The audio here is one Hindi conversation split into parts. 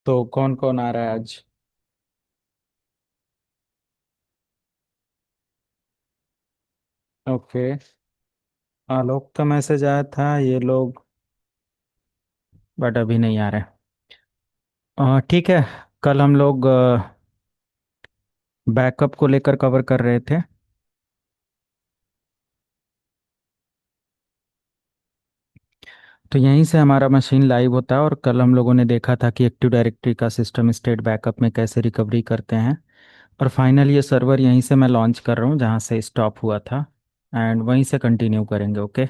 तो कौन कौन आ रहा है आज? ओके। आलोक का मैसेज आया था ये लोग, बट अभी नहीं आ रहे। ठीक है। कल हम लोग बैकअप को लेकर कवर कर रहे थे। तो यहीं से हमारा मशीन लाइव होता है, और कल हम लोगों ने देखा था कि एक्टिव डायरेक्टरी का सिस्टम स्टेट बैकअप में कैसे रिकवरी करते हैं। और फाइनल ये सर्वर यहीं से मैं लॉन्च कर रहा हूँ जहाँ से स्टॉप हुआ था, एंड वहीं से कंटिन्यू करेंगे। ओके।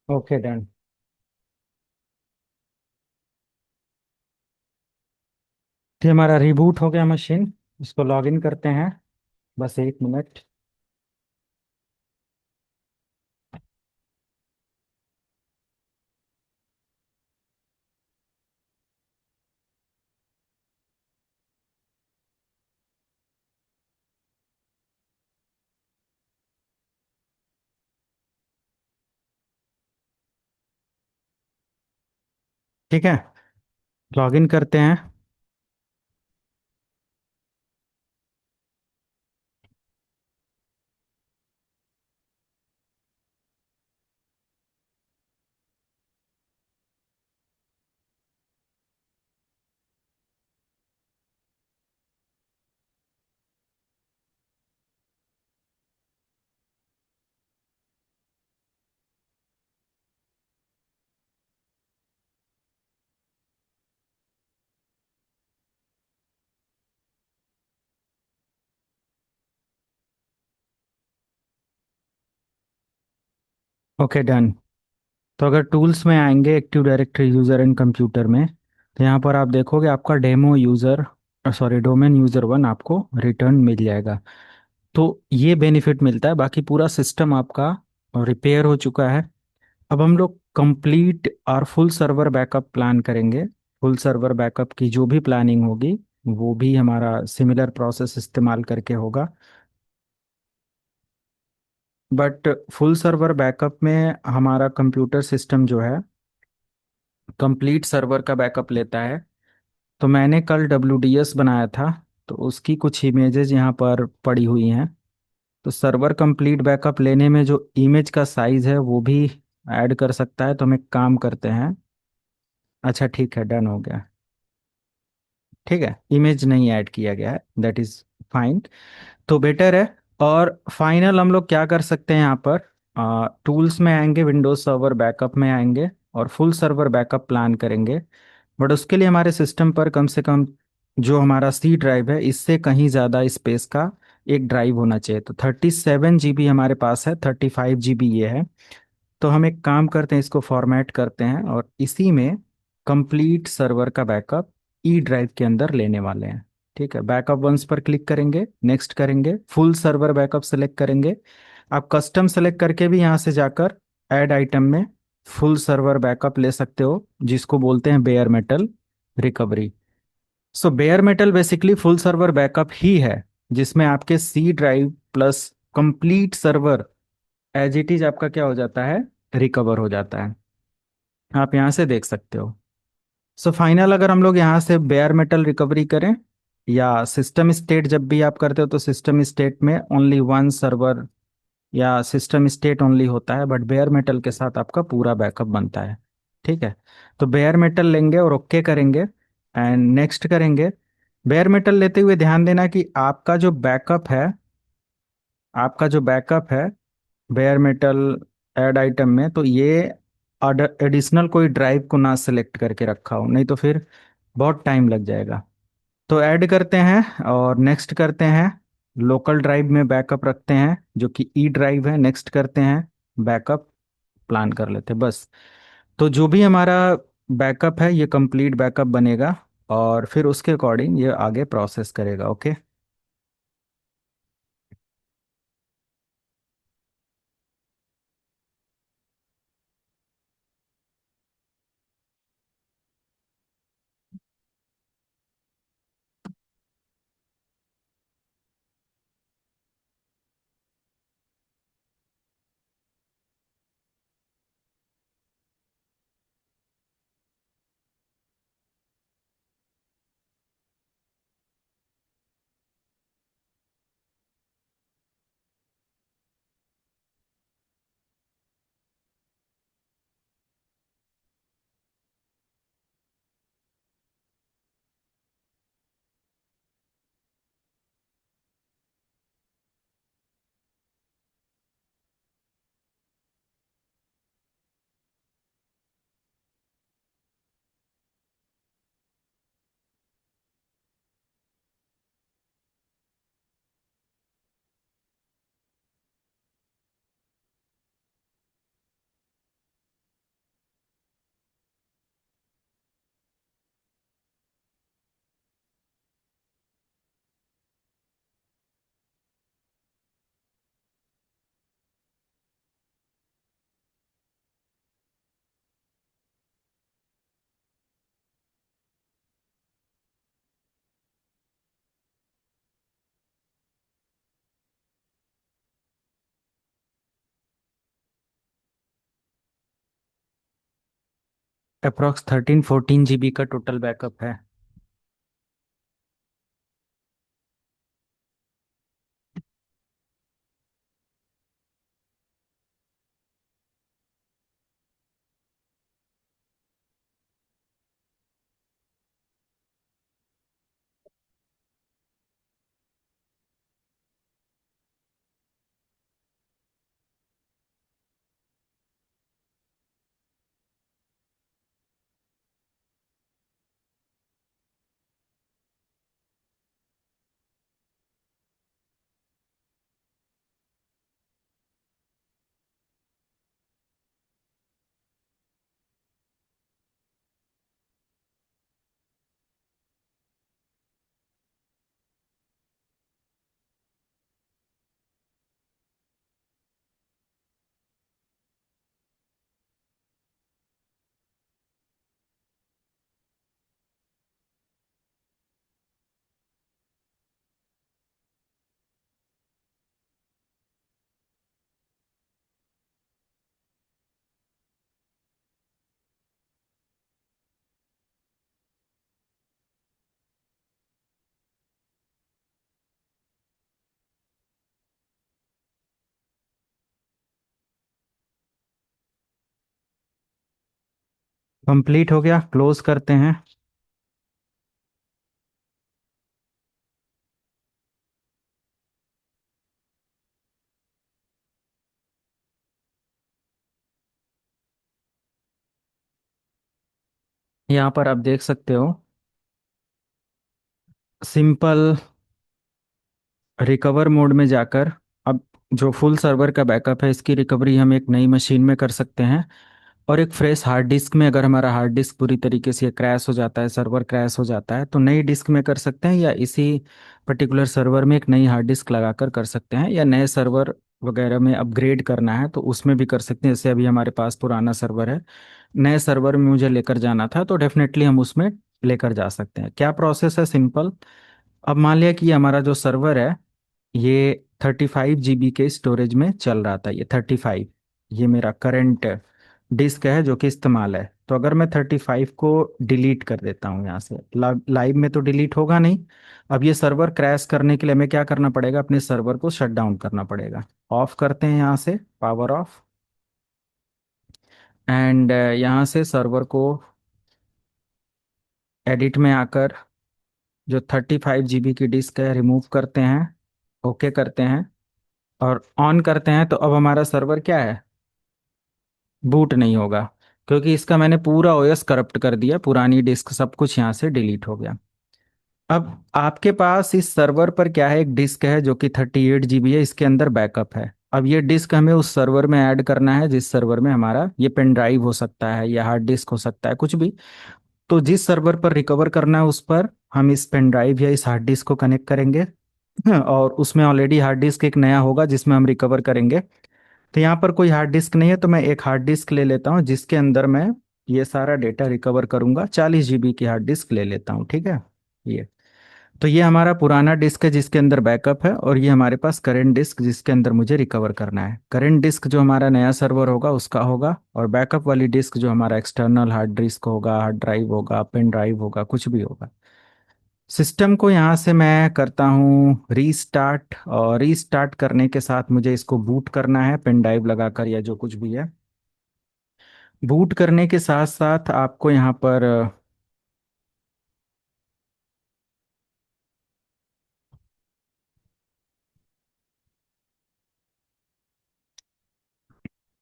Okay done. तो हमारा रिबूट हो गया मशीन। इसको लॉग इन करते हैं। बस 1 मिनट। ठीक है, लॉग इन करते हैं। Okay done. तो अगर टूल्स में आएंगे active directory user and computer में, तो यहाँ पर आप देखोगे आपका demo user, sorry domain user 1 आपको रिटर्न मिल जाएगा। तो ये बेनिफिट मिलता है, बाकी पूरा सिस्टम आपका रिपेयर हो चुका है। अब हम लोग कंप्लीट और फुल सर्वर बैकअप प्लान करेंगे। फुल सर्वर बैकअप की जो भी प्लानिंग होगी वो भी हमारा सिमिलर प्रोसेस इस्तेमाल करके होगा। बट फुल सर्वर बैकअप में हमारा कंप्यूटर सिस्टम जो है कंप्लीट सर्वर का बैकअप लेता है। तो मैंने कल WDS बनाया था, तो उसकी कुछ इमेजेस यहाँ पर पड़ी हुई हैं। तो सर्वर कंप्लीट बैकअप लेने में जो इमेज का साइज है वो भी ऐड कर सकता है, तो हम एक काम करते हैं। अच्छा ठीक है, डन हो गया। ठीक है, इमेज नहीं ऐड किया गया है, दैट इज फाइन। तो बेटर है। और फाइनल हम लोग क्या कर सकते हैं यहाँ पर, टूल्स में आएंगे, विंडोज सर्वर बैकअप में आएंगे और फुल सर्वर बैकअप प्लान करेंगे। बट उसके लिए हमारे सिस्टम पर कम से कम जो हमारा सी ड्राइव है इससे कहीं ज़्यादा स्पेस का एक ड्राइव होना चाहिए। तो 37 GB हमारे पास है, 35 GB ये है। तो हम एक काम करते हैं, इसको फॉर्मेट करते हैं और इसी में कंप्लीट सर्वर का बैकअप ई ड्राइव के अंदर लेने वाले हैं। ठीक है, बैकअप वंस पर क्लिक करेंगे, नेक्स्ट करेंगे, फुल सर्वर बैकअप सेलेक्ट करेंगे। आप कस्टम सेलेक्ट करके भी यहाँ से जाकर ऐड आइटम में फुल सर्वर बैकअप ले सकते हो, जिसको बोलते हैं bare metal recovery. So bare metal basically full server backup ही है, जिसमें आपके C drive plus complete server as it is आपका क्या हो जाता है, रिकवर हो जाता है। आप यहाँ से देख सकते हो। सो फाइनल अगर हम लोग यहाँ से बेयर मेटल रिकवरी करें या सिस्टम स्टेट, जब भी आप करते हो तो सिस्टम स्टेट में ओनली वन सर्वर या सिस्टम स्टेट ओनली होता है, बट बेयर मेटल के साथ आपका पूरा बैकअप बनता है। ठीक है, तो बेयर मेटल लेंगे और ओके करेंगे एंड नेक्स्ट करेंगे। बेयर मेटल लेते हुए ध्यान देना कि आपका जो बैकअप है बेयर मेटल ऐड आइटम में, तो ये एडिशनल कोई ड्राइव को ना सिलेक्ट करके रखा हो, नहीं तो फिर बहुत टाइम लग जाएगा। तो ऐड करते हैं और नेक्स्ट करते हैं। लोकल ड्राइव में बैकअप रखते हैं जो कि ई ड्राइव है, नेक्स्ट करते हैं, बैकअप प्लान कर लेते हैं बस। तो जो भी हमारा बैकअप है ये कंप्लीट बैकअप बनेगा और फिर उसके अकॉर्डिंग ये आगे प्रोसेस करेगा। ओके। अप्रोक्स 13-14 GB का टोटल बैकअप है। कंप्लीट हो गया, क्लोज करते हैं। यहाँ पर आप देख सकते हो, सिंपल रिकवर मोड में जाकर अब जो फुल सर्वर का बैकअप है इसकी रिकवरी हम एक नई मशीन में कर सकते हैं। और एक फ्रेश हार्ड डिस्क में, अगर हमारा हार्ड डिस्क पूरी तरीके से क्रैश हो जाता है, सर्वर क्रैश हो जाता है, तो नई डिस्क में कर सकते हैं, या इसी पर्टिकुलर सर्वर में एक नई हार्ड डिस्क लगाकर कर सकते हैं, या नए सर्वर वगैरह में अपग्रेड करना है तो उसमें भी कर सकते हैं। जैसे अभी हमारे पास पुराना सर्वर है, नए सर्वर में मुझे लेकर जाना था, तो डेफिनेटली हम उसमें लेकर जा सकते हैं। क्या प्रोसेस है, सिंपल। अब मान लिया कि ये हमारा जो सर्वर है, ये 35 GB के स्टोरेज में चल रहा था, ये 35, ये मेरा करंट डिस्क है जो कि इस्तेमाल है। तो अगर मैं 35 को डिलीट कर देता हूँ यहाँ से, लाइव में तो डिलीट होगा नहीं। अब ये सर्वर क्रैश करने के लिए हमें क्या करना पड़ेगा, अपने सर्वर को शट डाउन करना पड़ेगा। ऑफ करते हैं यहाँ से, पावर ऑफ। एंड यहाँ से सर्वर को एडिट में आकर जो 35 GB की डिस्क है रिमूव करते हैं, ओके करते हैं, और ऑन करते हैं। तो अब हमारा सर्वर क्या है, बूट नहीं होगा, क्योंकि इसका मैंने पूरा ओएस करप्ट कर दिया, पुरानी डिस्क सब कुछ यहाँ से डिलीट हो गया। अब आपके पास इस सर्वर पर क्या है, एक डिस्क है जो कि 38 GB है, इसके अंदर बैकअप है। अब ये डिस्क हमें उस सर्वर में ऐड करना है जिस सर्वर में हमारा ये पेन ड्राइव हो सकता है या हार्ड डिस्क हो सकता है, कुछ भी। तो जिस सर्वर पर रिकवर करना है उस पर हम इस पेन ड्राइव या इस हार्ड डिस्क को कनेक्ट करेंगे। और उसमें ऑलरेडी हार्ड डिस्क एक नया होगा जिसमें हम रिकवर करेंगे। तो यहाँ पर कोई हार्ड डिस्क नहीं है, तो मैं एक हार्ड डिस्क ले लेता हूँ जिसके अंदर मैं ये सारा डेटा रिकवर करूंगा। 40 GB की हार्ड डिस्क ले लेता हूँ, ठीक है। ये, तो ये हमारा पुराना डिस्क है जिसके अंदर बैकअप है, और ये हमारे पास करंट डिस्क जिसके अंदर मुझे रिकवर करना है। करंट डिस्क जो हमारा नया सर्वर होगा उसका होगा, और बैकअप वाली डिस्क जो हमारा एक्सटर्नल हार्ड डिस्क होगा, हार्ड ड्राइव होगा, पेन ड्राइव होगा, कुछ भी होगा। सिस्टम को यहाँ से मैं करता हूँ रीस्टार्ट, और रीस्टार्ट करने के साथ मुझे इसको बूट करना है पेन ड्राइव लगाकर या जो कुछ भी है। बूट करने के साथ साथ आपको यहाँ पर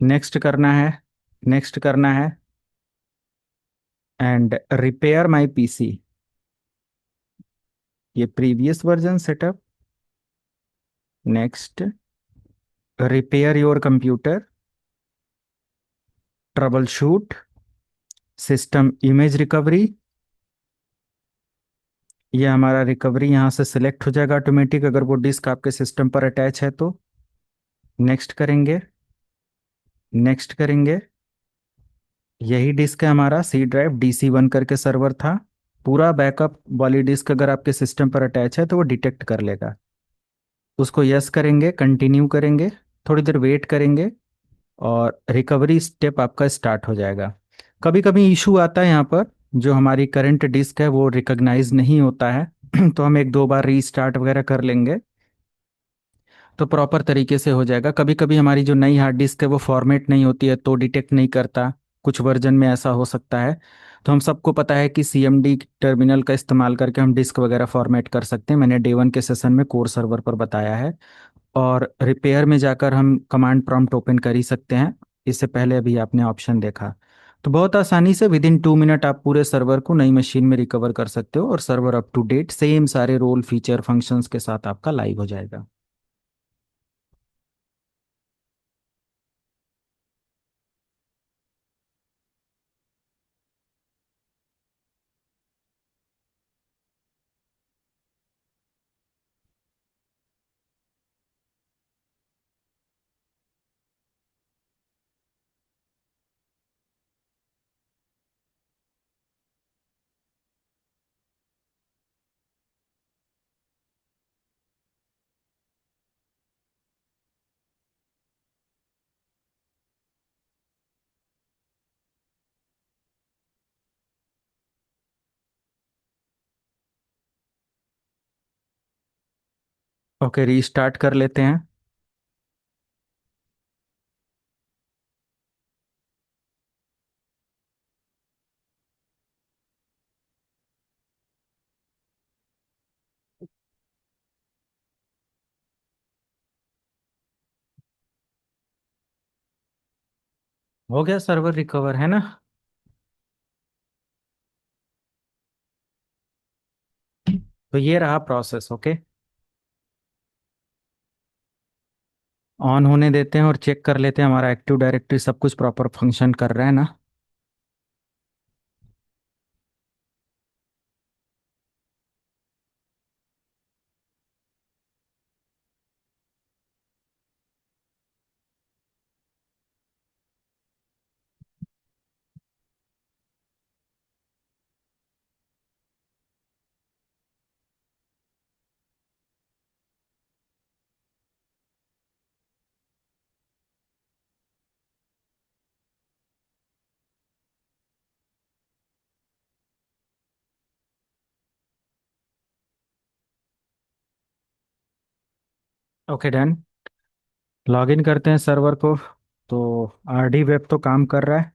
नेक्स्ट करना है, नेक्स्ट करना है, एंड रिपेयर माय पीसी, ये previous version setup. Next, repair your computer, trouble shoot, system image recovery. ये हमारा रिकवरी यहाँ से सिलेक्ट हो जाएगा ऑटोमेटिक, अगर वो डिस्क आपके सिस्टम पर अटैच है तो। नेक्स्ट करेंगे, नेक्स्ट करेंगे। यही डिस्क है हमारा सी ड्राइव, DC1 करके सर्वर था। पूरा बैकअप वाली डिस्क अगर आपके सिस्टम पर अटैच है तो वो डिटेक्ट कर लेगा। उसको यस करेंगे, कंटिन्यू करेंगे, थोड़ी देर वेट करेंगे, और रिकवरी स्टेप आपका स्टार्ट हो जाएगा। कभी कभी इशू आता है यहाँ पर, जो हमारी करंट डिस्क है वो रिकॉग्नाइज नहीं होता है। तो हम एक दो बार रीस्टार्ट वगैरह कर लेंगे तो प्रॉपर तरीके से हो जाएगा। कभी कभी हमारी जो नई हार्ड डिस्क है वो फॉर्मेट नहीं होती है तो डिटेक्ट नहीं करता, कुछ वर्जन में ऐसा हो सकता है। तो हम सबको पता है कि CMD टर्मिनल का इस्तेमाल करके हम डिस्क वगैरह फॉर्मेट कर सकते हैं, मैंने डे 1 के सेशन में कोर सर्वर पर बताया है। और रिपेयर में जाकर हम कमांड प्रॉम्प्ट ओपन कर ही सकते हैं, इससे पहले अभी आपने ऑप्शन देखा। तो बहुत आसानी से विदिन 2 मिनट आप पूरे सर्वर को नई मशीन में रिकवर कर सकते हो, और server up to date same सारे रोल फीचर फंक्शंस के साथ आपका लाइव हो जाएगा। ओके, रीस्टार्ट कर लेते हैं। हो गया सर्वर रिकवर, है ना। तो ये रहा प्रोसेस। ओके, ऑन होने देते हैं और चेक कर लेते हैं हमारा एक्टिव डायरेक्टरी सब कुछ प्रॉपर फंक्शन कर रहा है ना। Okay done. लॉगिन करते हैं सर्वर को। तो आरडी वेब तो काम कर रहा है।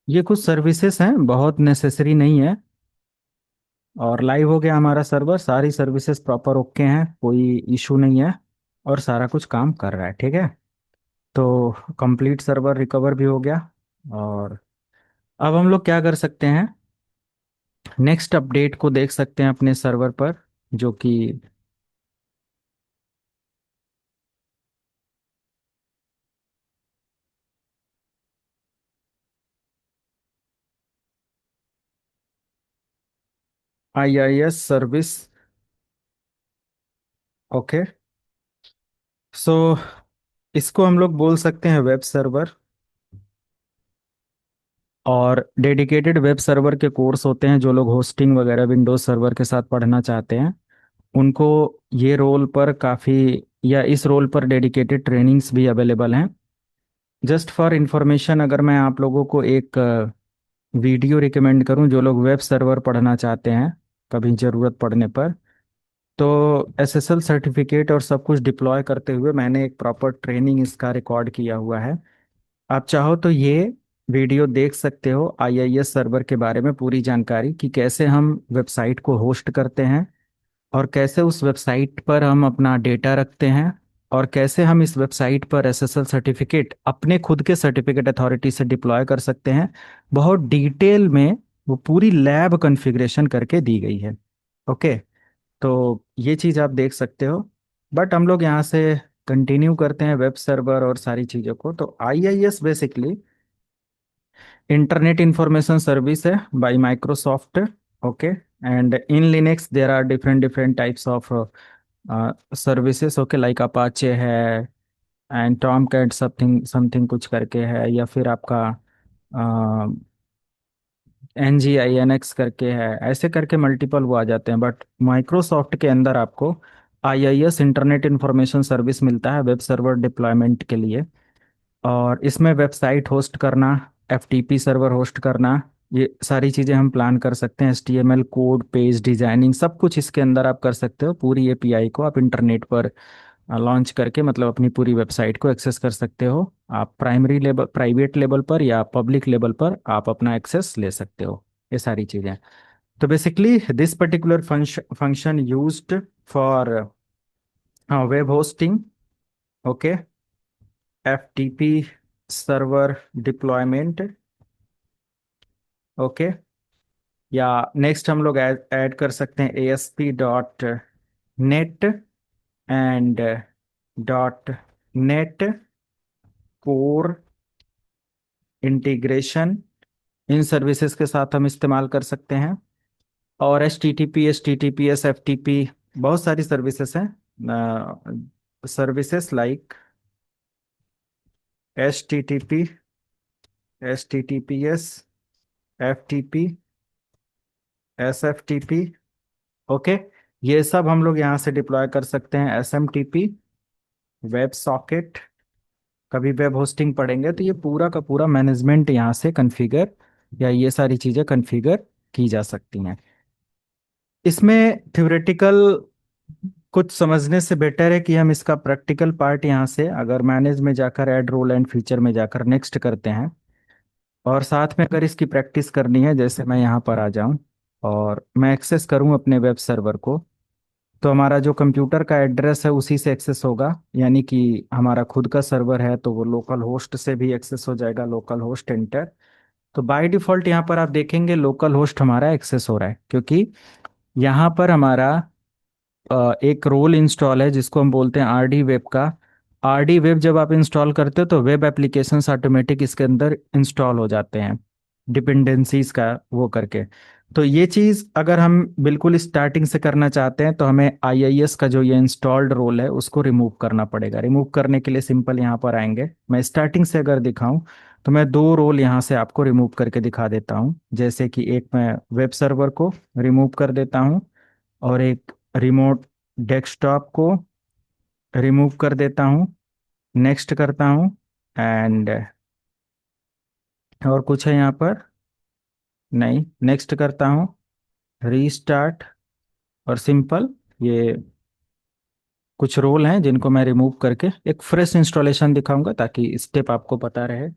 ये कुछ सर्विसेज हैं, बहुत नेसेसरी नहीं है। और लाइव हो गया हमारा सर्वर, सारी सर्विसेज प्रॉपर ओके हैं, कोई इशू नहीं है। और सारा कुछ काम कर रहा है, ठीक है। तो कंप्लीट सर्वर रिकवर भी हो गया। और अब हम लोग क्या कर सकते हैं, नेक्स्ट अपडेट को देख सकते हैं अपने सर्वर पर, जो कि IIS सर्विस। ओके, सो इसको हम लोग बोल सकते हैं वेब सर्वर। और डेडिकेटेड वेब सर्वर के कोर्स होते हैं, जो लोग होस्टिंग वगैरह विंडोज सर्वर के साथ पढ़ना चाहते हैं उनको ये रोल पर काफ़ी, या इस रोल पर डेडिकेटेड ट्रेनिंग्स भी अवेलेबल हैं। जस्ट फॉर इंफॉर्मेशन, अगर मैं आप लोगों को एक वीडियो रिकमेंड करूं, जो लोग वेब सर्वर पढ़ना चाहते हैं कभी ज़रूरत पड़ने पर, तो SSL सर्टिफिकेट और सब कुछ डिप्लॉय करते हुए मैंने एक प्रॉपर ट्रेनिंग इसका रिकॉर्ड किया हुआ है। आप चाहो तो ये वीडियो देख सकते हो, IIS सर्वर के बारे में पूरी जानकारी, कि कैसे हम वेबसाइट को होस्ट करते हैं और कैसे उस वेबसाइट पर हम अपना डेटा रखते हैं, और कैसे हम इस वेबसाइट पर SSL सर्टिफिकेट अपने खुद के सर्टिफिकेट अथॉरिटी से डिप्लॉय कर सकते हैं। बहुत डिटेल में वो पूरी लैब कॉन्फ़िगरेशन करके दी गई है। ओके, तो ये चीज़ आप देख सकते हो। बट हम लोग यहाँ से कंटिन्यू करते हैं वेब सर्वर और सारी चीज़ों को। तो IIS basically internet information service है by Microsoft. Okay, and in Linux there are different different types of services. Okay, like Apache है, and Tomcat something something कुछ करके है, या फिर आपका NGINX करके है, ऐसे करके मल्टीपल वो आ जाते हैं। बट माइक्रोसॉफ्ट के अंदर आपको IIS इंटरनेट इंफॉर्मेशन सर्विस मिलता है वेब सर्वर डिप्लॉयमेंट के लिए। और इसमें वेबसाइट होस्ट करना, FTP सर्वर होस्ट करना, ये सारी चीज़ें हम प्लान कर सकते हैं। HTML कोड, पेज डिजाइनिंग, सब कुछ इसके अंदर आप कर सकते हो। पूरी API को आप इंटरनेट पर लॉन्च करके, मतलब अपनी पूरी वेबसाइट को एक्सेस कर सकते हो। आप प्राइमरी लेवल, प्राइवेट लेवल पर या पब्लिक लेवल पर आप अपना एक्सेस ले सकते हो, ये सारी चीज़ें। तो basically this particular function used for web hosting. Okay, FTP server deployment. Okay, या नेक्स्ट हम लोग ऐड कर सकते हैं ASP.NET and .NET core integration, in services के साथ हम इस्तेमाल कर सकते हैं। और HTTP FTP, बहुत सारी सर्विसेज हैं। Services like HTTP HTTPS F T P, S F T P. Okay, ये सब हम लोग यहाँ से डिप्लॉय कर सकते हैं। S M T P, web socket, कभी वेब होस्टिंग पढ़ेंगे तो ये पूरा का पूरा मैनेजमेंट यहाँ से कॉन्फ़िगर, या ये सारी चीज़ें कॉन्फ़िगर की जा सकती हैं। इसमें थ्योरेटिकल कुछ समझने से बेटर है कि हम इसका प्रैक्टिकल पार्ट यहाँ से अगर मैनेज में जाकर ऐड रोल एंड फीचर में जाकर नेक्स्ट करते हैं, और साथ में अगर इसकी प्रैक्टिस करनी है, जैसे मैं यहाँ पर आ जाऊँ और मैं एक्सेस करूँ अपने वेब सर्वर को, तो हमारा जो कंप्यूटर का एड्रेस है उसी से एक्सेस होगा। यानी कि हमारा खुद का सर्वर है तो वो लोकल होस्ट से भी एक्सेस हो जाएगा, लोकल होस्ट एंटर। तो बाय डिफॉल्ट यहाँ पर आप देखेंगे लोकल होस्ट हमारा एक्सेस हो रहा है, क्योंकि यहाँ पर हमारा एक रोल इंस्टॉल है जिसको हम बोलते हैं आर डी वेब का। आर डी वेब जब आप इंस्टॉल करते हो तो वेब एप्लीकेशंस ऑटोमेटिक इसके अंदर इंस्टॉल हो जाते हैं, डिपेंडेंसीज का वो करके। तो ये चीज़ अगर हम बिल्कुल स्टार्टिंग से करना चाहते हैं तो हमें आईआईएस का जो ये इंस्टॉल्ड रोल है उसको रिमूव करना पड़ेगा। रिमूव करने के लिए सिंपल यहाँ पर आएंगे, मैं स्टार्टिंग से अगर दिखाऊं तो मैं दो रोल यहाँ से आपको रिमूव करके दिखा देता हूँ। जैसे कि एक मैं वेब सर्वर को रिमूव कर देता हूँ, और एक रिमोट डेस्कटॉप को रिमूव कर देता हूँ, नेक्स्ट करता हूँ। एंड और कुछ है यहाँ पर? नहीं, नेक्स्ट करता हूँ, रीस्टार्ट, और सिंपल ये कुछ रोल हैं जिनको मैं रिमूव करके एक फ्रेश इंस्टॉलेशन दिखाऊंगा ताकि स्टेप आपको पता रहे।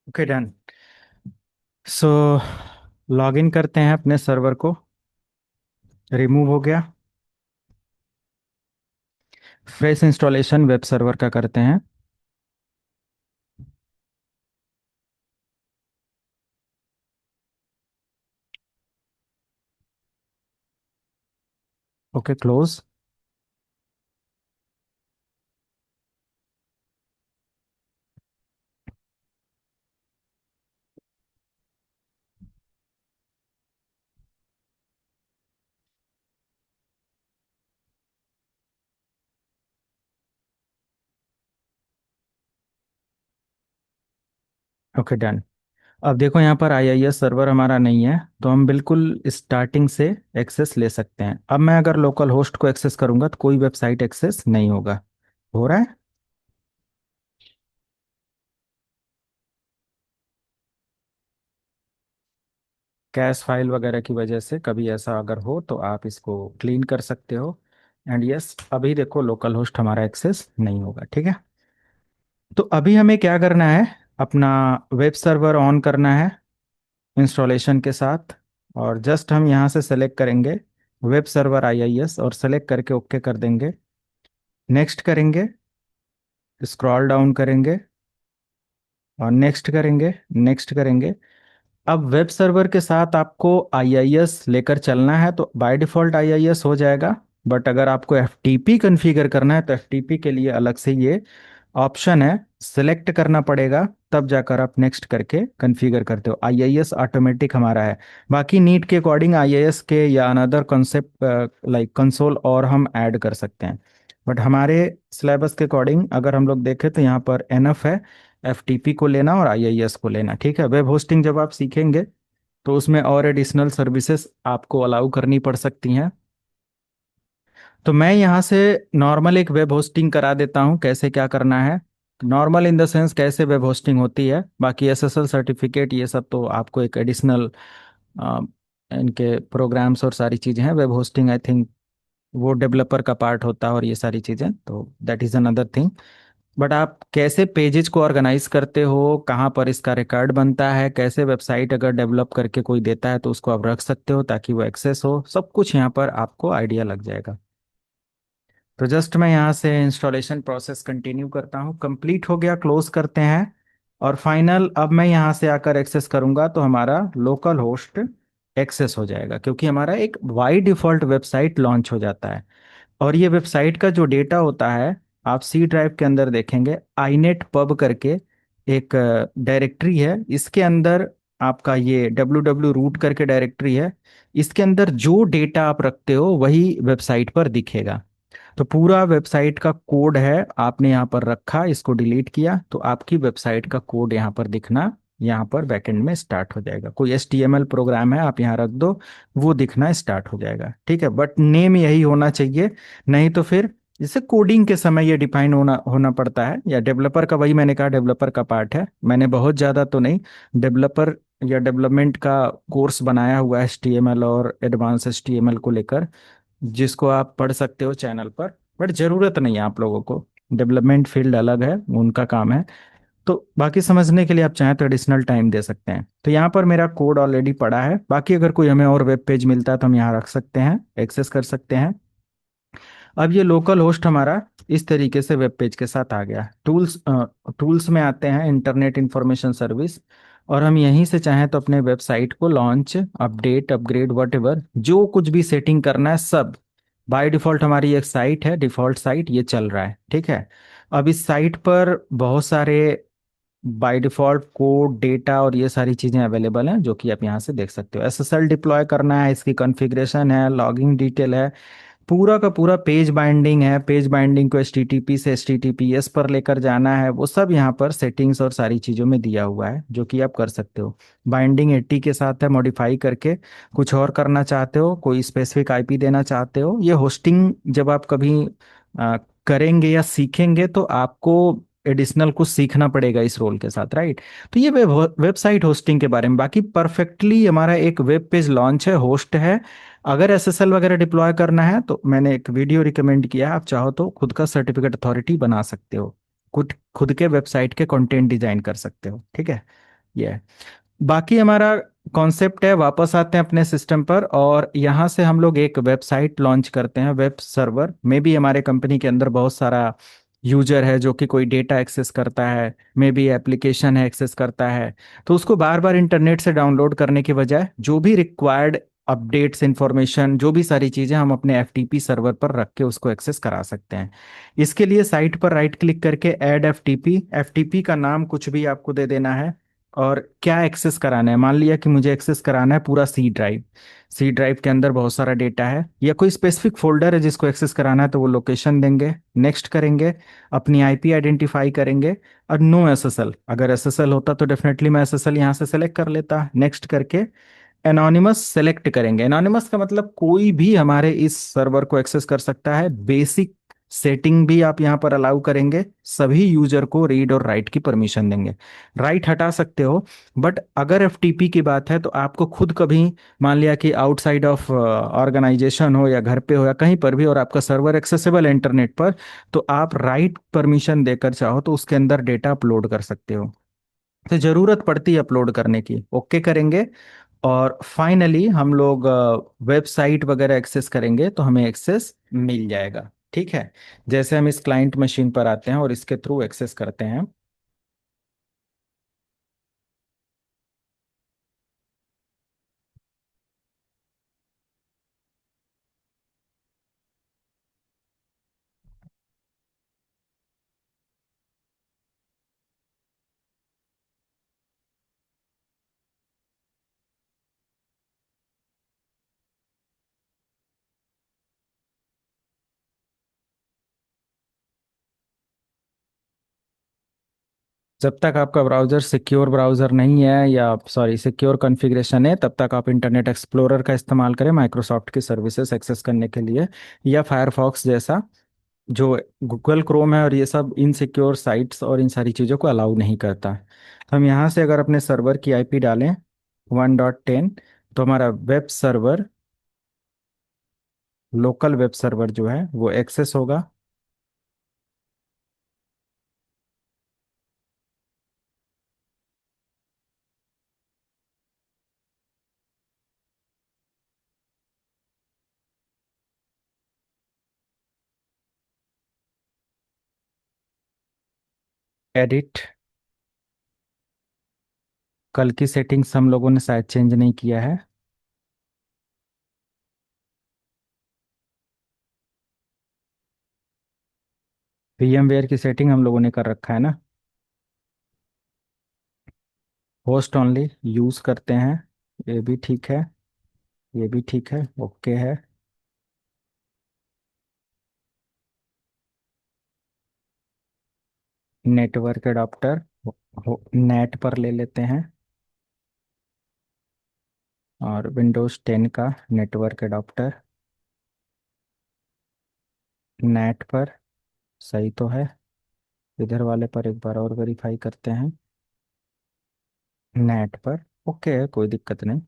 Okay done. So log in करते हैं अपने सर्वर को, रिमूव हो गया। फ्रेश इंस्टॉलेशन वेब सर्वर का करते हैं। Okay, close. Okay done. अब देखो यहाँ पर आईआईएस सर्वर हमारा नहीं है, तो हम बिल्कुल स्टार्टिंग से एक्सेस ले सकते हैं। अब मैं अगर लोकल होस्ट को एक्सेस करूंगा तो कोई वेबसाइट एक्सेस नहीं होगा। हो रहा है? कैश फाइल वगैरह की वजह से कभी ऐसा अगर हो तो आप इसको क्लीन कर सकते हो। एंड यस, अभी देखो लोकल होस्ट हमारा एक्सेस नहीं होगा, ठीक है। तो अभी हमें क्या करना है, अपना वेब सर्वर ऑन करना है इंस्टॉलेशन के साथ। और जस्ट हम यहाँ से सेलेक्ट करेंगे वेब सर्वर आईआईएस और सेलेक्ट करके ओके कर देंगे। नेक्स्ट करेंगे, स्क्रॉल डाउन करेंगे और नेक्स्ट करेंगे, नेक्स्ट करेंगे। अब वेब सर्वर के साथ आपको आईआईएस लेकर चलना है तो बाय डिफ़ॉल्ट आईआईएस हो जाएगा। बट अगर आपको एफटीपी कॉन्फ़िगर करना है तो एफटीपी के लिए अलग से ये ऑप्शन है, सिलेक्ट करना पड़ेगा, तब जाकर आप नेक्स्ट करके कॉन्फ़िगर करते हो। आईआईएस ऑटोमेटिक हमारा है। बाकी नीड के अकॉर्डिंग आईआईएस के या अनदर कॉन्सेप्ट लाइक कंसोल और हम ऐड कर सकते हैं। बट हमारे सिलेबस के अकॉर्डिंग अगर हम लोग देखें तो यहाँ पर एनफ है एफटीपी को लेना और आईआईएस को लेना, ठीक है। वेब होस्टिंग जब आप सीखेंगे तो उसमें और एडिशनल सर्विसेज आपको अलाउ करनी पड़ सकती हैं। तो मैं यहाँ से नॉर्मल एक वेब होस्टिंग करा देता हूँ, कैसे क्या करना है। नॉर्मल इन द सेंस कैसे वेब होस्टिंग होती है, बाकी एसएसएल सर्टिफिकेट ये सब तो आपको एक एडिशनल इनके प्रोग्राम्स और सारी चीज़ें हैं। वेब होस्टिंग आई थिंक वो डेवलपर का पार्ट होता है और ये सारी चीज़ें, तो that is another thing. But आप कैसे पेजेस को ऑर्गेनाइज करते हो, कहाँ पर इसका रिकॉर्ड बनता है, कैसे वेबसाइट अगर डेवलप करके कोई देता है तो उसको आप रख सकते हो ताकि वो एक्सेस हो, सब कुछ यहाँ पर आपको आइडिया लग जाएगा। तो जस्ट मैं यहाँ से इंस्टॉलेशन प्रोसेस कंटिन्यू करता हूँ, कंप्लीट हो गया, क्लोज करते हैं। और फाइनल अब मैं यहाँ से आकर एक्सेस करूँगा तो हमारा लोकल होस्ट एक्सेस हो जाएगा, क्योंकि हमारा एक बाई डिफ़ॉल्ट वेबसाइट लॉन्च हो जाता है। और ये वेबसाइट का जो डेटा होता है, आप सी ड्राइव के अंदर देखेंगे आईनेट पब करके एक डायरेक्टरी है, इसके अंदर आपका ये डब्ल्यू डब्ल्यू रूट करके डायरेक्टरी है। इसके अंदर जो डेटा आप रखते हो वही वेबसाइट पर दिखेगा। तो पूरा वेबसाइट का कोड है, आपने यहाँ पर रखा, इसको डिलीट किया तो आपकी वेबसाइट का कोड यहाँ पर दिखना, यहाँ पर बैकएंड में स्टार्ट हो जाएगा। कोई एचटीएमएल प्रोग्राम है आप यहाँ रख दो, वो दिखना स्टार्ट हो जाएगा, ठीक है। बट नेम यही होना चाहिए, नहीं तो फिर जैसे कोडिंग के समय ये डिफाइन होना होना पड़ता है, या डेवलपर का, वही मैंने कहा डेवलपर का पार्ट है। मैंने बहुत ज़्यादा तो नहीं डेवलपर या डेवलपमेंट का कोर्स बनाया हुआ है एचटीएमएल और एडवांस एचटीएमएल को लेकर, जिसको आप पढ़ सकते हो चैनल पर। बट ज़रूरत नहीं है आप लोगों को, डेवलपमेंट फील्ड अलग है, उनका काम है। तो बाकी समझने के लिए आप चाहें तो एडिशनल टाइम दे सकते हैं। तो यहाँ पर मेरा कोड ऑलरेडी पड़ा है, बाकी अगर कोई हमें और वेब पेज मिलता है तो हम यहाँ रख सकते हैं, एक्सेस कर सकते हैं। अब ये लोकल होस्ट हमारा इस तरीके से वेब पेज के साथ आ गया। टूल्स में आते हैं इंटरनेट इंफॉर्मेशन सर्विस, और हम यहीं से चाहें तो अपने वेबसाइट को लॉन्च, अपडेट, अपग्रेड, वट जो कुछ भी सेटिंग करना है सब। बाय डिफ़ॉल्ट हमारी एक साइट है, डिफ़ॉल्ट साइट ये चल रहा है, ठीक है। अब इस साइट पर बहुत सारे बाय डिफ़ॉल्ट कोड, डेटा और ये सारी चीज़ें अवेलेबल हैं, जो कि आप यहाँ से देख सकते हो। एसएसएल डिप्लॉय करना है, इसकी कॉन्फ़िगरेशन है, लॉगिंग डिटेल है, पूरा का पूरा पेज बाइंडिंग है। पेज बाइंडिंग को एचटीटीपी से एचटीटीपीएस पर लेकर जाना है, वो सब यहाँ पर सेटिंग्स और सारी चीज़ों में दिया हुआ है, जो कि आप कर सकते हो। बाइंडिंग 80 के साथ है, मॉडिफाई करके कुछ और करना चाहते हो, कोई स्पेसिफिक आईपी देना चाहते हो। ये होस्टिंग जब आप कभी आ, करेंगे या सीखेंगे तो आपको एडिशनल कुछ सीखना पड़ेगा इस रोल के साथ, राइट। तो ये वेबसाइट होस्टिंग के बारे में। बाकी परफेक्टली हमारा एक वेब पेज लॉन्च है, होस्ट है। अगर एसएसएल वगैरह डिप्लॉय करना है तो मैंने एक वीडियो रिकमेंड किया है, आप चाहो तो खुद का सर्टिफिकेट अथॉरिटी बना सकते हो, खुद खुद के वेबसाइट के कंटेंट डिजाइन कर सकते हो, ठीक है। ये है। बाकी हमारा कॉन्सेप्ट है, वापस आते हैं अपने सिस्टम पर और यहाँ से हम लोग एक वेबसाइट लॉन्च करते हैं, वेब सर्वर में भी हमारे कंपनी के अंदर बहुत सारा यूजर है जो कि कोई डेटा एक्सेस करता है, मे बी एप्लीकेशन है एक्सेस करता है। तो उसको बार बार इंटरनेट से डाउनलोड करने के बजाय जो भी रिक्वायर्ड अपडेट्स, इंफॉर्मेशन, जो भी सारी चीज़ें हम अपने एफटीपी सर्वर पर रख के उसको एक्सेस करा सकते हैं। इसके लिए साइट पर राइट क्लिक करके ऐड एफटीपी, एफटीपी का नाम कुछ भी आपको दे देना है। और क्या एक्सेस कराना है, मान लिया कि मुझे एक्सेस कराना है पूरा सी ड्राइव। सी ड्राइव के अंदर बहुत सारा डेटा है या कोई स्पेसिफिक फोल्डर है जिसको एक्सेस कराना है, तो वो लोकेशन देंगे, नेक्स्ट करेंगे, अपनी आईपी आइडेंटिफाई करेंगे। और नो एसएसएल, अगर एसएसएल होता तो डेफिनेटली मैं एसएसएल यहाँ से सेलेक्ट कर लेता, नेक्स्ट करके एनोनिमस सेलेक्ट करेंगे। एनोनिमस का मतलब कोई भी हमारे इस सर्वर को एक्सेस कर सकता है। बेसिक सेटिंग भी आप यहाँ पर अलाउ करेंगे, सभी यूजर को रीड और राइट की परमिशन देंगे। राइट हटा सकते हो, बट अगर एफटीपी की बात है तो आपको खुद कभी, मान लिया कि आउटसाइड ऑफ ऑर्गेनाइजेशन हो या घर पे हो या कहीं पर भी, और आपका सर्वर एक्सेसिबल है इंटरनेट पर, तो आप राइट परमिशन देकर चाहो तो उसके अंदर डेटा अपलोड कर सकते हो। तो जरूरत पड़ती है अपलोड करने की, ओके करेंगे। और फाइनली हम लोग वेबसाइट वगैरह एक्सेस करेंगे तो हमें एक्सेस मिल जाएगा। ठीक है, जैसे हम इस क्लाइंट मशीन पर आते हैं और इसके थ्रू एक्सेस करते हैं। जब तक आपका ब्राउज़र सिक्योर ब्राउज़र नहीं है, या सॉरी सिक्योर कॉन्फ़िगरेशन है, तब तक आप इंटरनेट एक्सप्लोरर का इस्तेमाल करें माइक्रोसॉफ्ट की सर्विसेज एक्सेस करने के लिए, या फायरफॉक्स जैसा। जो गूगल क्रोम है और ये सब इनसिक्योर साइट्स और इन सारी चीज़ों को अलाउ नहीं करता। तो हम यहाँ से अगर अपने सर्वर की आईपी डालें 1.10, तो हमारा web server, local web server जो है वो एक्सेस होगा। एडिट, कल की सेटिंग्स हम लोगों ने शायद चेंज नहीं किया है। VMware की सेटिंग हम लोगों ने कर रखा है ना। होस्ट ओनली यूज करते हैं, ये भी ठीक है, ये भी ठीक है, ओके है। नेटवर्क एडाप्टर नेट पर ले लेते हैं, और विंडोज 10 का नेटवर्क एडाप्टर नेट पर, सही तो है। इधर वाले पर एक बार और वेरीफाई करते हैं, नेट पर ओके है, कोई दिक्कत नहीं।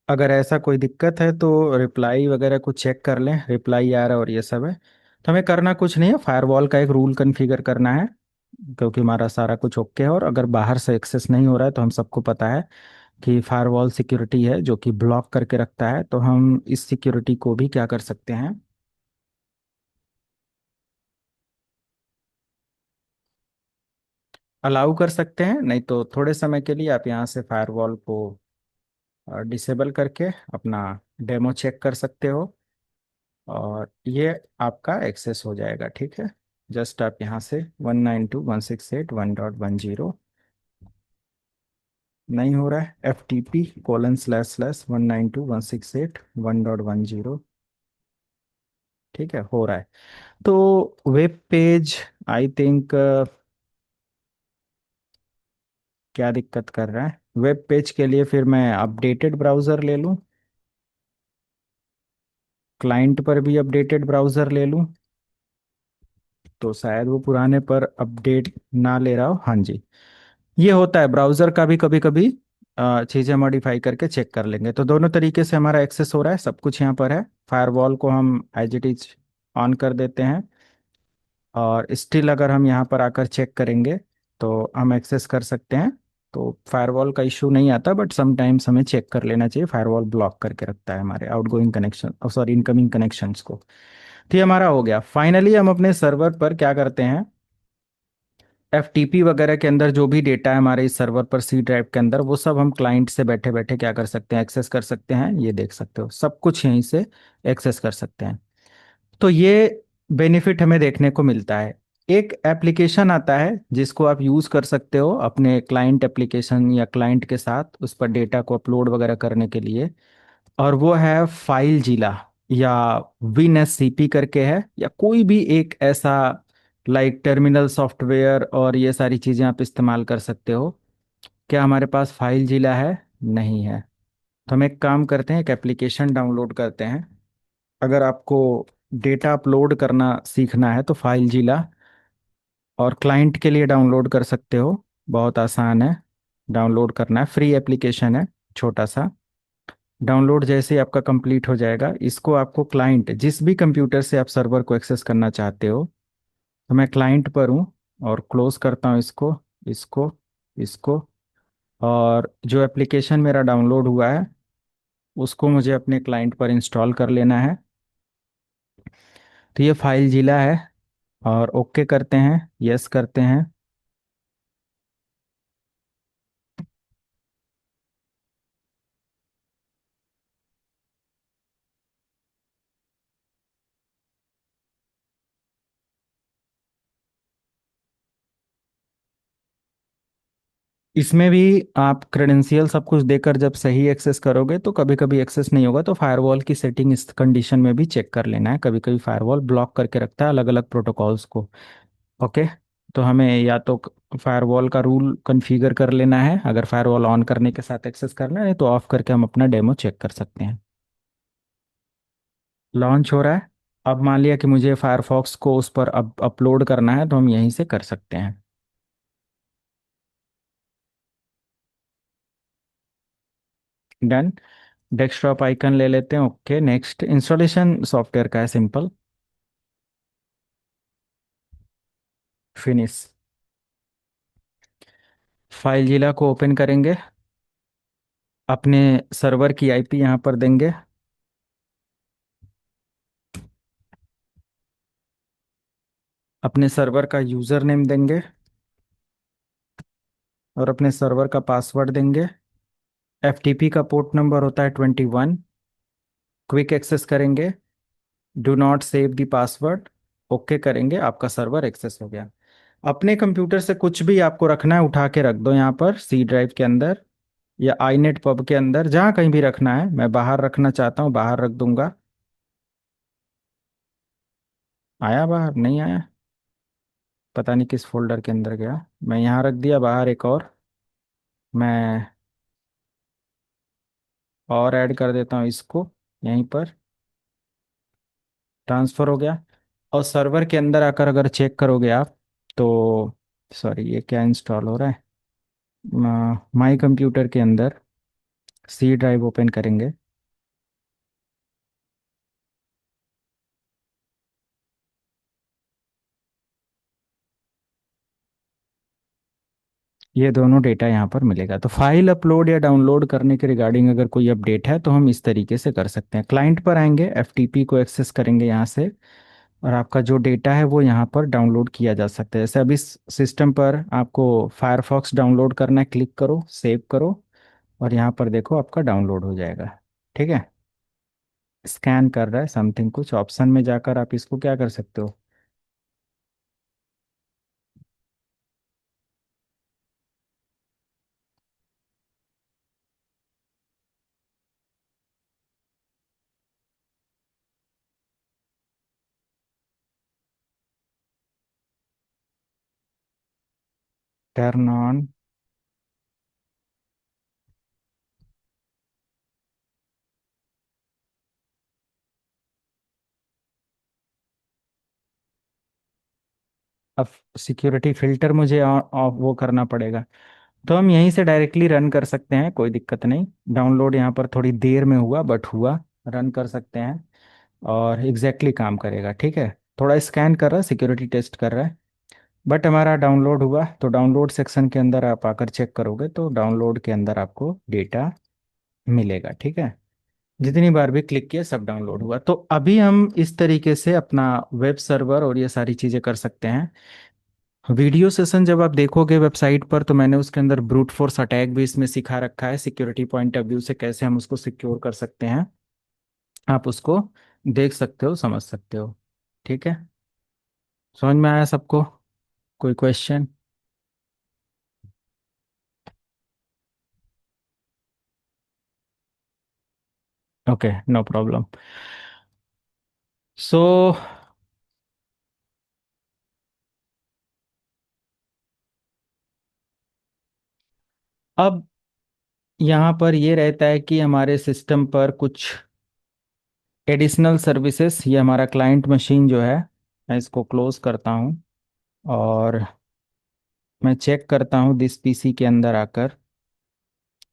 अगर ऐसा कोई दिक्कत है तो रिप्लाई वगैरह कुछ चेक कर लें, रिप्लाई आ रहा है और ये सब है, तो हमें करना कुछ नहीं है, फायरवॉल का एक रूल कॉन्फ़िगर करना है। क्योंकि हमारा सारा कुछ ओके है, और अगर बाहर से एक्सेस नहीं हो रहा है तो हम सबको पता है कि फायरवॉल सिक्योरिटी है जो कि ब्लॉक करके रखता है, तो हम इस सिक्योरिटी को भी क्या कर सकते हैं, अलाउ कर सकते हैं। नहीं तो थोड़े समय के लिए आप यहाँ से फायरवॉल को डिसेबल करके अपना डेमो चेक कर सकते हो, और ये आपका एक्सेस हो जाएगा। ठीक है, जस्ट आप यहाँ से 192.168.1.10, नहीं हो रहा है, FTP://192.168.1.10। ठीक है, हो रहा है। तो वेब पेज, आई थिंक क्या दिक्कत कर रहा है वेब पेज के लिए, फिर मैं अपडेटेड ब्राउज़र ले लूँ, क्लाइंट पर भी अपडेटेड ब्राउज़र ले लूँ, तो शायद वो पुराने पर अपडेट ना ले रहा हो। हाँ जी, ये होता है ब्राउज़र का भी कभी कभी चीज़ें मॉडिफाई करके चेक कर लेंगे। तो दोनों तरीके से हमारा एक्सेस हो रहा है, सब कुछ यहाँ पर है। फायरवॉल को हम एज इट इज ऑन कर देते हैं, और स्टिल अगर हम यहाँ पर आकर चेक करेंगे तो हम एक्सेस कर सकते हैं। तो फायरवॉल का इशू नहीं आता, बट समटाइम्स हमें चेक कर लेना चाहिए, फायरवॉल ब्लॉक करके रखता है हमारे outgoing connection, sorry incoming connections को। तो ये हमारा हो गया। फाइनली हम अपने सर्वर पर क्या करते हैं, एफटीपी वगैरह के अंदर जो भी डेटा है हमारे इस सर्वर पर सी ड्राइव के अंदर, वो सब हम क्लाइंट से बैठे बैठे क्या कर सकते हैं, एक्सेस कर सकते हैं। ये देख सकते हो सब कुछ यहीं से एक्सेस कर सकते हैं। तो ये बेनिफिट हमें देखने को मिलता है। एक एप्लीकेशन आता है जिसको आप यूज़ कर सकते हो अपने क्लाइंट एप्लीकेशन या क्लाइंट के साथ उस पर डेटा को अपलोड वगैरह करने के लिए, और वो है फाइल जिला, या विन एस सी पी करके है, या कोई भी एक ऐसा लाइक टर्मिनल सॉफ्टवेयर, और ये सारी चीज़ें आप इस्तेमाल कर सकते हो। क्या हमारे पास फाइल जिला है? नहीं है। तो हम एक काम करते हैं, एक एप्लीकेशन डाउनलोड करते हैं। अगर आपको डेटा अपलोड करना सीखना है तो फाइल जिला और क्लाइंट के लिए डाउनलोड कर सकते हो। बहुत आसान है, डाउनलोड करना है, फ्री एप्लीकेशन है, छोटा सा। डाउनलोड जैसे ही आपका कंप्लीट हो जाएगा, इसको आपको क्लाइंट जिस भी कंप्यूटर से आप सर्वर को एक्सेस करना चाहते हो, तो मैं क्लाइंट पर हूँ और क्लोज करता हूँ इसको, इसको, इसको। और जो एप्लीकेशन मेरा डाउनलोड हुआ है उसको मुझे अपने क्लाइंट पर इंस्टॉल कर लेना है। तो ये फाइल जिला है, और ओके करते हैं, यस करते हैं। इसमें भी आप क्रेडेंशियल सब कुछ देकर जब सही एक्सेस करोगे तो कभी कभी एक्सेस नहीं होगा, तो फायरवॉल की सेटिंग इस कंडीशन में भी चेक कर लेना है। कभी कभी फायरवॉल ब्लॉक करके रखता है अलग अलग प्रोटोकॉल्स को। ओके। तो हमें या तो फायरवॉल का रूल कॉन्फ़िगर कर लेना है, अगर फायरवॉल ऑन करने के साथ एक्सेस करना है, तो ऑफ करके हम अपना डेमो चेक कर सकते हैं। लॉन्च हो रहा है। अब मान लिया कि मुझे फायरफॉक्स को उस पर अब अपलोड करना है, तो हम यहीं से कर सकते हैं। डन। डेस्कटॉप आइकन ले लेते हैं। Okay, next. इंस्टॉलेशन सॉफ्टवेयर का है, सिंपल। फिनिश। फाइल जिला को ओपन करेंगे, अपने सर्वर की आईपी यहाँ पर देंगे, अपने सर्वर का यूज़र नेम देंगे, और अपने सर्वर का पासवर्ड देंगे। एफटीपी का पोर्ट नंबर होता है 21। क्विक एक्सेस करेंगे, do not save the password, okay करेंगे, आपका सर्वर एक्सेस हो गया। अपने कंप्यूटर से कुछ भी आपको रखना है उठा के रख दो यहाँ पर सी ड्राइव के अंदर, या आईनेट पब के अंदर, जहाँ कहीं भी रखना है। मैं बाहर रखना चाहता हूँ, बाहर रख दूंगा। आया? बाहर नहीं आया, पता नहीं किस फोल्डर के अंदर गया। मैं यहाँ रख दिया बाहर एक मैं और ऐड कर देता हूँ इसको यहीं पर। ट्रांसफ़र हो गया। और सर्वर के अंदर आकर अगर चेक करोगे आप, तो सॉरी, ये क्या इंस्टॉल हो रहा है, माई कंप्यूटर के अंदर सी ड्राइव ओपन करेंगे। ये दोनों डेटा यहाँ पर मिलेगा। तो फाइल अपलोड या डाउनलोड करने के रिगार्डिंग अगर कोई अपडेट है तो हम इस तरीके से कर सकते हैं। क्लाइंट पर आएंगे, एफटीपी को एक्सेस करेंगे यहाँ से, और आपका जो डेटा है वो यहाँ पर डाउनलोड किया जा सकता है। जैसे अभी सिस्टम पर आपको फायरफॉक्स डाउनलोड करना है, क्लिक करो, सेव करो, और यहाँ पर देखो आपका डाउनलोड हो जाएगा। ठीक है। स्कैन कर रहा है समथिंग, कुछ ऑप्शन में जाकर आप इसको क्या कर सकते हो, टर्न ऑन। अब सिक्योरिटी फिल्टर मुझे वो करना पड़ेगा। तो हम यहीं से डायरेक्टली रन कर सकते हैं, कोई दिक्कत नहीं। डाउनलोड यहाँ पर थोड़ी देर में हुआ बट हुआ, रन कर सकते हैं और एग्जैक्टली काम करेगा। ठीक है, थोड़ा स्कैन कर रहा है, सिक्योरिटी टेस्ट कर रहा है, बट हमारा डाउनलोड हुआ। तो डाउनलोड सेक्शन के अंदर आप आकर चेक करोगे तो डाउनलोड के अंदर आपको डेटा मिलेगा। ठीक है, जितनी बार भी क्लिक किया सब डाउनलोड हुआ। तो अभी हम इस तरीके से अपना वेब सर्वर और ये सारी चीज़ें कर सकते हैं। वीडियो सेशन जब आप देखोगे वेबसाइट पर, तो मैंने उसके अंदर ब्रूट फोर्स अटैक भी इसमें सिखा रखा है, सिक्योरिटी पॉइंट ऑफ व्यू से कैसे हम उसको सिक्योर कर सकते हैं। आप उसको देख सकते हो, समझ सकते हो। ठीक है, समझ में आया सबको? कोई question? Okay, no problem. So अब यहाँ पर ये रहता है कि हमारे सिस्टम पर कुछ एडिशनल सर्विसेज, ये हमारा क्लाइंट मशीन जो है, मैं इसको क्लोज करता हूँ और मैं चेक करता हूँ दिस पीसी के अंदर आकर,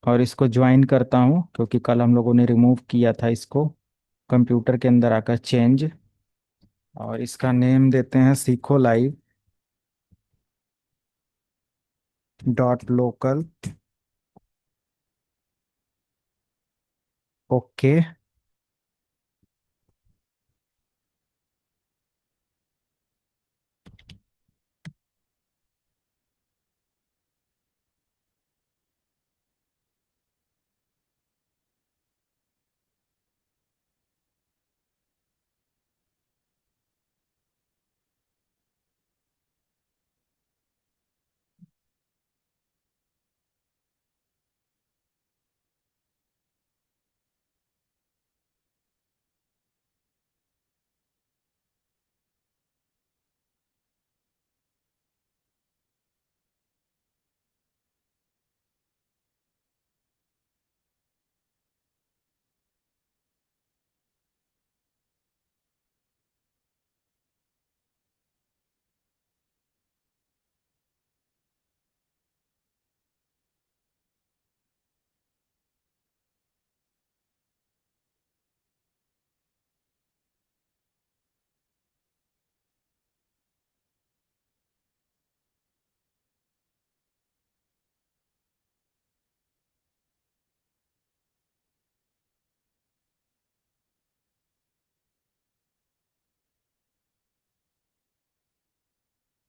और इसको ज्वाइन करता हूँ क्योंकि कल हम लोगों ने रिमूव किया था इसको। कंप्यूटर के अंदर आकर चेंज, और इसका नेम देते हैं सीखो लाइव डॉट लोकल। ओके।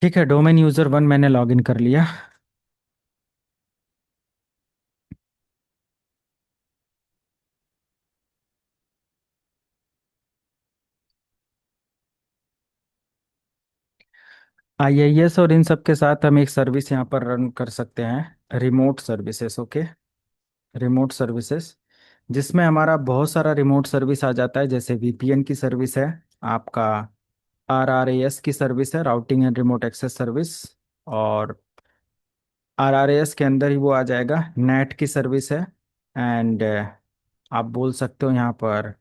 ठीक है, डोमेन यूज़र 1 मैंने लॉगिन कर लिया। आईआईएस और इन सब के साथ हम एक सर्विस यहाँ पर रन कर सकते हैं, remote services. Okay, remote services, जिसमें हमारा बहुत सारा रिमोट सर्विस आ जाता है, जैसे वीपीएन की सर्विस है, आपका आरआरएस की सर्विस है, routing and remote access service, और आरआरएस के अंदर ही वो आ जाएगा, नेट की सर्विस है। एंड आप बोल सकते हो यहाँ पर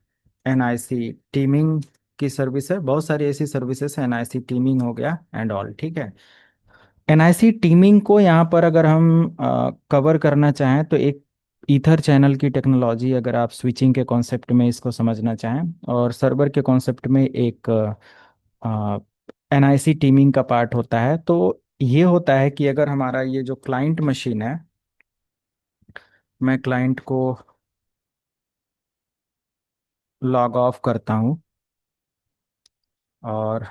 एनआईसी टीमिंग की सर्विस है। बहुत सारी ऐसी सर्विसेज है, एनआईसी टीमिंग हो गया एंड ऑल। ठीक है, एनआईसी टीमिंग को यहाँ पर अगर हम कवर करना चाहें तो एक ईथर चैनल की टेक्नोलॉजी, अगर आप स्विचिंग के कॉन्सेप्ट में इसको समझना चाहें और सर्वर के कॉन्सेप्ट में एक एनआईसी टीमिंग का पार्ट होता है, तो ये होता है कि अगर हमारा ये जो क्लाइंट मशीन है, मैं क्लाइंट को लॉग ऑफ करता हूँ और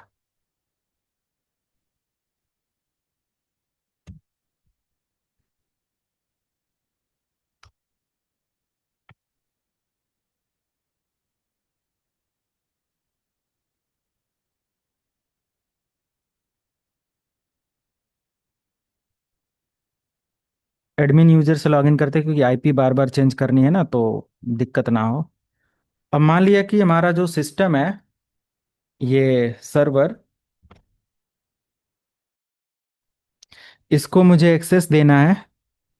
एडमिन यूजर से लॉगिन करते हैं, क्योंकि आईपी बार बार चेंज करनी है ना, तो दिक्कत ना हो। अब मान लिया कि हमारा जो सिस्टम है, ये सर्वर, इसको मुझे एक्सेस देना है,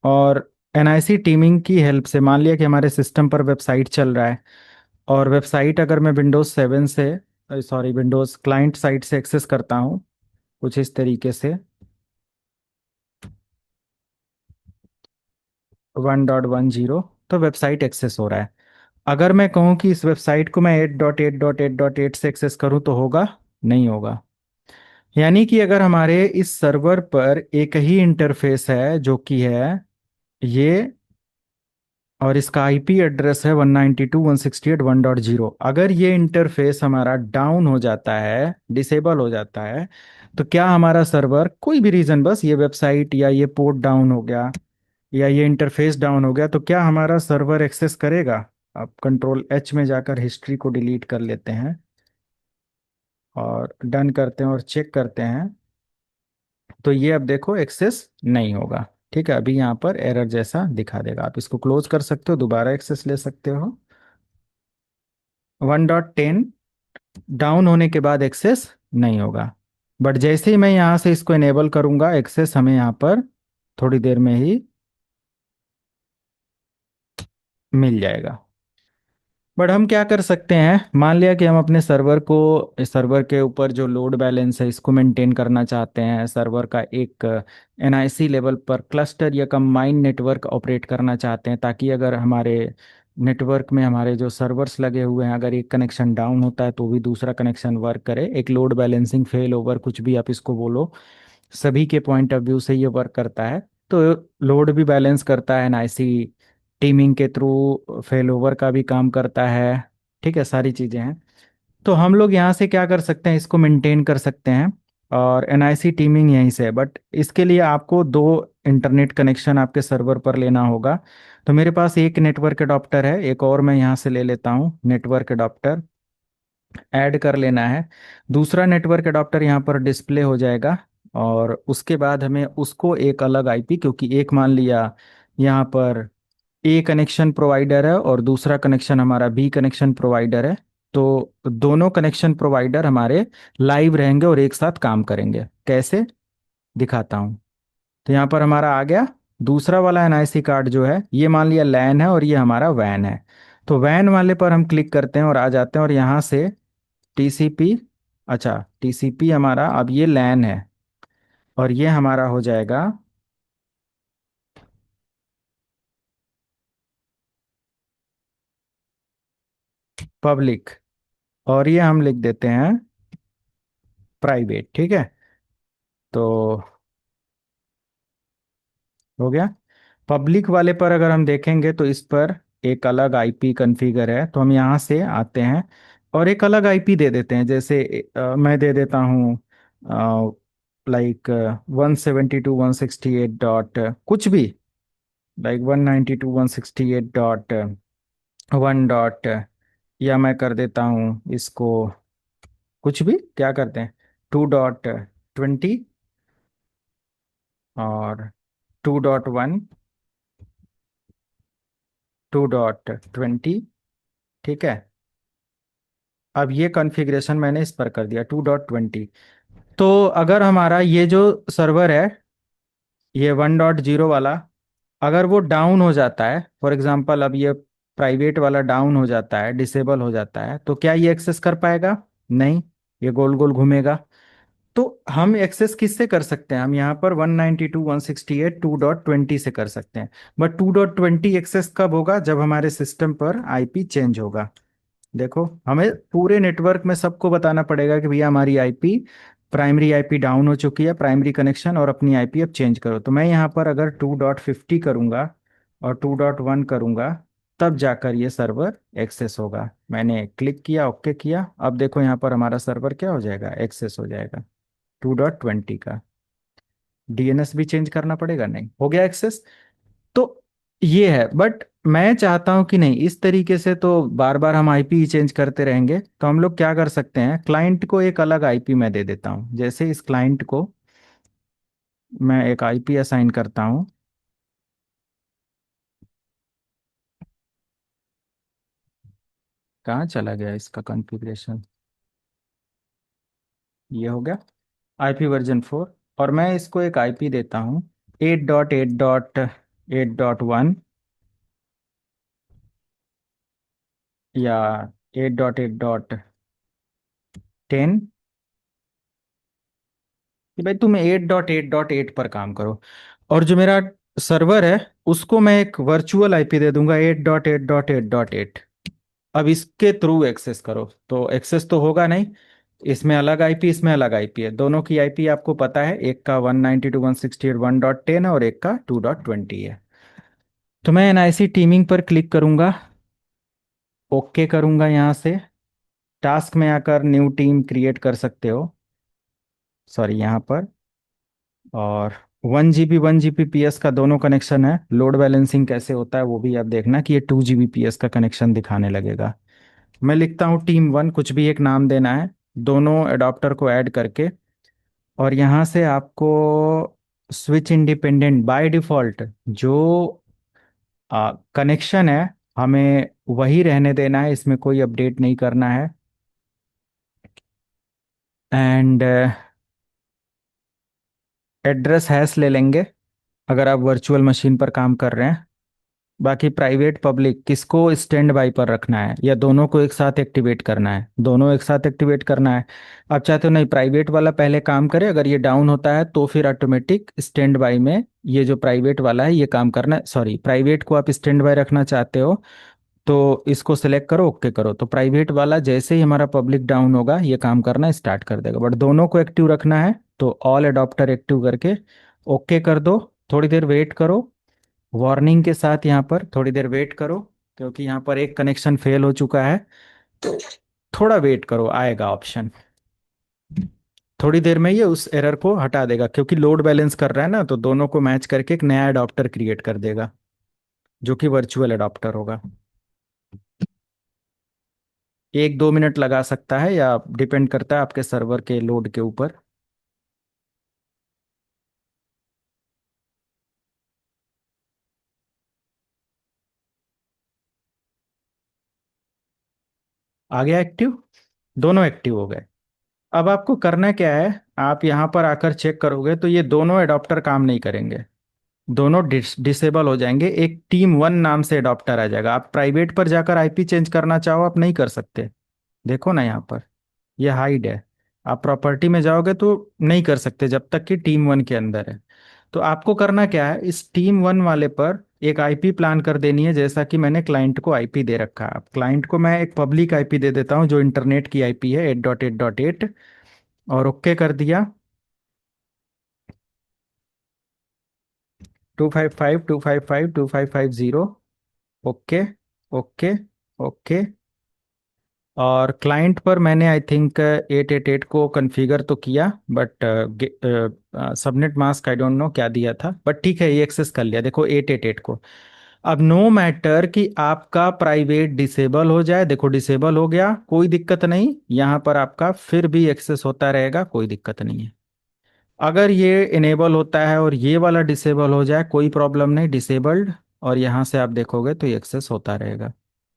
और एनआईसी टीमिंग की हेल्प से मान लिया कि हमारे सिस्टम पर वेबसाइट चल रहा है, और वेबसाइट अगर मैं विंडोज 7 से, सॉरी, विंडोज क्लाइंट साइट से एक्सेस करता हूँ कुछ इस तरीके से, 1.10, तो वेबसाइट एक्सेस हो रहा है। अगर मैं कहूँ कि इस वेबसाइट को मैं 8.8.8.8 से एक्सेस करूँ तो होगा? नहीं होगा। यानी कि अगर हमारे इस सर्वर पर एक ही इंटरफेस है जो कि है ये, और इसका आईपी एड्रेस है 192.168.1.0, अगर ये इंटरफेस हमारा डाउन हो जाता है, डिसेबल हो जाता है, तो क्या हमारा सर्वर कोई भी रीजन, बस ये वेबसाइट या ये पोर्ट डाउन हो गया या ये इंटरफेस डाउन हो गया, तो क्या हमारा सर्वर एक्सेस करेगा? आप कंट्रोल H में जाकर हिस्ट्री को डिलीट कर लेते हैं और डन करते हैं और चेक करते हैं, तो ये अब देखो एक्सेस नहीं होगा। ठीक है, अभी यहाँ पर एरर जैसा दिखा देगा। आप इसको क्लोज कर सकते हो, दोबारा एक्सेस ले सकते हो। 1.10 डाउन होने के बाद एक्सेस नहीं होगा। बट जैसे ही मैं यहाँ से इसको इनेबल करूंगा, एक्सेस हमें यहाँ पर थोड़ी देर में ही मिल जाएगा। बट हम क्या कर सकते हैं, मान लिया कि हम अपने सर्वर को, इस सर्वर के ऊपर जो लोड बैलेंस है इसको मेंटेन करना चाहते हैं, सर्वर का एक एनआईसी लेवल पर क्लस्टर या कंबाइंड नेटवर्क ऑपरेट करना चाहते हैं, ताकि अगर हमारे नेटवर्क में हमारे जो सर्वर्स लगे हुए हैं, अगर एक कनेक्शन डाउन होता है तो भी दूसरा कनेक्शन वर्क करे, एक लोड बैलेंसिंग फेल ओवर कुछ भी आप इसको बोलो, सभी के पॉइंट ऑफ व्यू से ये वर्क करता है। तो लोड भी बैलेंस करता है एनआईसी, टीमिंग के थ्रू फेल ओवर का भी काम करता है। ठीक है, सारी चीज़ें हैं। तो हम लोग यहाँ से क्या कर सकते हैं, इसको मेंटेन कर सकते हैं, और एनआईसी टीमिंग यहीं से है। बट इसके लिए आपको दो इंटरनेट कनेक्शन आपके सर्वर पर लेना होगा। तो मेरे पास एक नेटवर्क अडॉप्टर है, एक और मैं यहाँ से ले लेता हूँ नेटवर्क अडॉप्टर, ऐड कर लेना है। दूसरा नेटवर्क अडॉप्टर यहाँ पर डिस्प्ले हो जाएगा, और उसके बाद हमें उसको एक अलग आईपी, क्योंकि एक मान लिया यहाँ पर ए कनेक्शन प्रोवाइडर है और दूसरा कनेक्शन हमारा बी कनेक्शन प्रोवाइडर है, तो दोनों कनेक्शन प्रोवाइडर हमारे लाइव रहेंगे और एक साथ काम करेंगे। कैसे, दिखाता हूँ। तो यहाँ पर हमारा आ गया दूसरा वाला एनआईसी कार्ड जो है, ये मान लिया लैन है और ये हमारा वैन है। तो वैन वाले पर हम क्लिक करते हैं और आ जाते हैं, और यहाँ से टीसीपी, अच्छा टीसीपी हमारा अब ये लैन है, और ये हमारा हो जाएगा पब्लिक, और ये हम लिख देते हैं प्राइवेट। ठीक है, तो हो गया। पब्लिक वाले पर अगर हम देखेंगे तो इस पर एक अलग आईपी कॉन्फ़िगर है, तो हम यहाँ से आते हैं और एक अलग आईपी दे देते हैं। जैसे मैं दे देता हूँ लाइक 172.168 डॉट कुछ भी, लाइक 192.168.1 या मैं कर देता हूँ इसको कुछ भी, क्या करते हैं, 2.20 और 2.1, 2.20। ठीक है, अब ये कॉन्फ़िगरेशन मैंने इस पर कर दिया 2.20। तो अगर हमारा ये जो सर्वर है, ये 1.0 वाला, अगर वो डाउन हो जाता है, फॉर एग्जांपल अब ये प्राइवेट वाला डाउन हो जाता है, डिसेबल हो जाता है, तो क्या ये एक्सेस कर पाएगा? नहीं, ये गोल गोल घूमेगा। तो हम एक्सेस किससे कर सकते हैं, हम यहाँ पर 192.168.2.20 से कर सकते हैं। बट 2.20 एक्सेस कब होगा, जब हमारे सिस्टम पर आईपी चेंज होगा। देखो, हमें पूरे नेटवर्क में सबको बताना पड़ेगा कि भैया हमारी आईपी, प्राइमरी आईपी डाउन हो चुकी है, प्राइमरी कनेक्शन, और अपनी आईपी अब चेंज करो। तो मैं यहाँ पर अगर 2.50 करूँगा और 2.1 करूँगा, तब जाकर ये सर्वर एक्सेस होगा। मैंने क्लिक किया, ओके किया, अब देखो यहाँ पर हमारा सर्वर क्या हो जाएगा, एक्सेस हो जाएगा 2.20 का। डीएनएस भी चेंज करना पड़ेगा, नहीं, हो गया एक्सेस। तो ये है। बट मैं चाहता हूं कि नहीं, इस तरीके से तो बार बार हम आईपी ही चेंज करते रहेंगे। तो हम लोग क्या कर सकते हैं, क्लाइंट को एक अलग आईपी मैं दे देता हूं। जैसे इस क्लाइंट को मैं एक आईपी असाइन करता हूं। कहाँ चला गया इसका कॉन्फ़िगरेशन, ये हो गया IP वर्जन 4, और मैं इसको एक आईपी देता हूँ 8.8.8.1 या 8.8.10, कि भाई तुम 8.8.8 पर काम करो। और जो मेरा सर्वर है, उसको मैं एक वर्चुअल आईपी दे दूंगा 8.8.8.8। अब इसके थ्रू एक्सेस करो, तो एक्सेस तो होगा नहीं। इसमें अलग आईपी, इसमें अलग आईपी है, दोनों की आईपी आपको पता है, एक का 192.168.1.10 है और एक का 2.20 है। तो मैं एनआईसी टीमिंग पर क्लिक करूंगा, ओके करूंगा यहाँ से। टास्क में आकर न्यू टीम क्रिएट कर सकते हो, सॉरी यहाँ पर। और 1 GB 1 GB PS का दोनों कनेक्शन है। लोड बैलेंसिंग कैसे होता है वो भी आप देखना कि ये 2 GB PS का कनेक्शन दिखाने लगेगा। मैं लिखता हूँ टीम 1, कुछ भी एक नाम देना है, दोनों एडाप्टर को ऐड करके। और यहाँ से आपको स्विच इंडिपेंडेंट बाय डिफॉल्ट जो कनेक्शन है, हमें वही रहने देना है, इसमें कोई अपडेट नहीं करना है। एंड एड्रेस हैश ले लेंगे अगर आप वर्चुअल मशीन पर काम कर रहे हैं। बाकी प्राइवेट पब्लिक किसको स्टैंड बाई पर रखना है या दोनों को एक साथ एक्टिवेट करना है, दोनों एक साथ एक्टिवेट करना है। आप चाहते हो नहीं प्राइवेट वाला पहले काम करे, अगर ये डाउन होता है तो फिर ऑटोमेटिक स्टैंड बाई में ये जो प्राइवेट वाला है ये काम करना है। सॉरी, प्राइवेट को आप स्टैंड बाई रखना चाहते हो तो इसको सिलेक्ट करो, ओके करो, तो प्राइवेट वाला जैसे ही हमारा पब्लिक डाउन होगा ये काम करना स्टार्ट कर देगा। बट दोनों को एक्टिव रखना है तो ऑल एडॉप्टर एक्टिव करके ओके कर दो। थोड़ी देर वेट करो, वार्निंग के साथ यहाँ पर थोड़ी देर वेट करो, क्योंकि यहाँ पर एक कनेक्शन फेल हो चुका है। तो थोड़ा वेट करो, आएगा ऑप्शन। थोड़ी देर में ये उस एरर को हटा देगा, क्योंकि लोड बैलेंस कर रहा है ना, तो दोनों को मैच करके एक नया अडॉप्टर क्रिएट कर देगा जो कि वर्चुअल अडॉप्टर होगा। 1-2 मिनट लगा सकता है या डिपेंड करता है आपके सर्वर के लोड के ऊपर। आ गया एक्टिव, दोनों एक्टिव हो गए। अब आपको करना क्या है, आप यहाँ पर आकर चेक करोगे तो ये दोनों एडॉप्टर काम नहीं करेंगे, दोनों डिसेबल हो जाएंगे। एक टीम 1 नाम से एडॉप्टर आ जाएगा। आप प्राइवेट पर जाकर आईपी चेंज करना चाहो आप नहीं कर सकते, देखो ना यहाँ पर ये हाइड है। आप प्रॉपर्टी में जाओगे तो नहीं कर सकते जब तक कि टीम 1 के अंदर है। तो आपको करना क्या है, इस टीम 1 वाले पर एक आईपी प्लान कर देनी है, जैसा कि मैंने क्लाइंट को आईपी दे रखा है। अब क्लाइंट को मैं एक पब्लिक आईपी दे देता हूँ जो इंटरनेट की आईपी है 8.8.8, और ओके कर दिया। 255.255.255.0, ओके ओके ओके। और क्लाइंट पर मैंने आई थिंक 888 को कॉन्फ़िगर तो किया, but subnet mask I don't know क्या दिया था, बट ठीक है ये एक्सेस कर लिया, देखो 888 को। अब नो मैटर कि आपका प्राइवेट डिसेबल हो जाए, देखो डिसेबल हो गया, कोई दिक्कत नहीं, यहाँ पर आपका फिर भी एक्सेस होता रहेगा, कोई दिक्कत नहीं है। अगर ये इनेबल होता है और ये वाला डिसेबल हो जाए कोई प्रॉब्लम नहीं, डिसेबल्ड, और यहाँ से आप देखोगे तो ये एक्सेस होता रहेगा।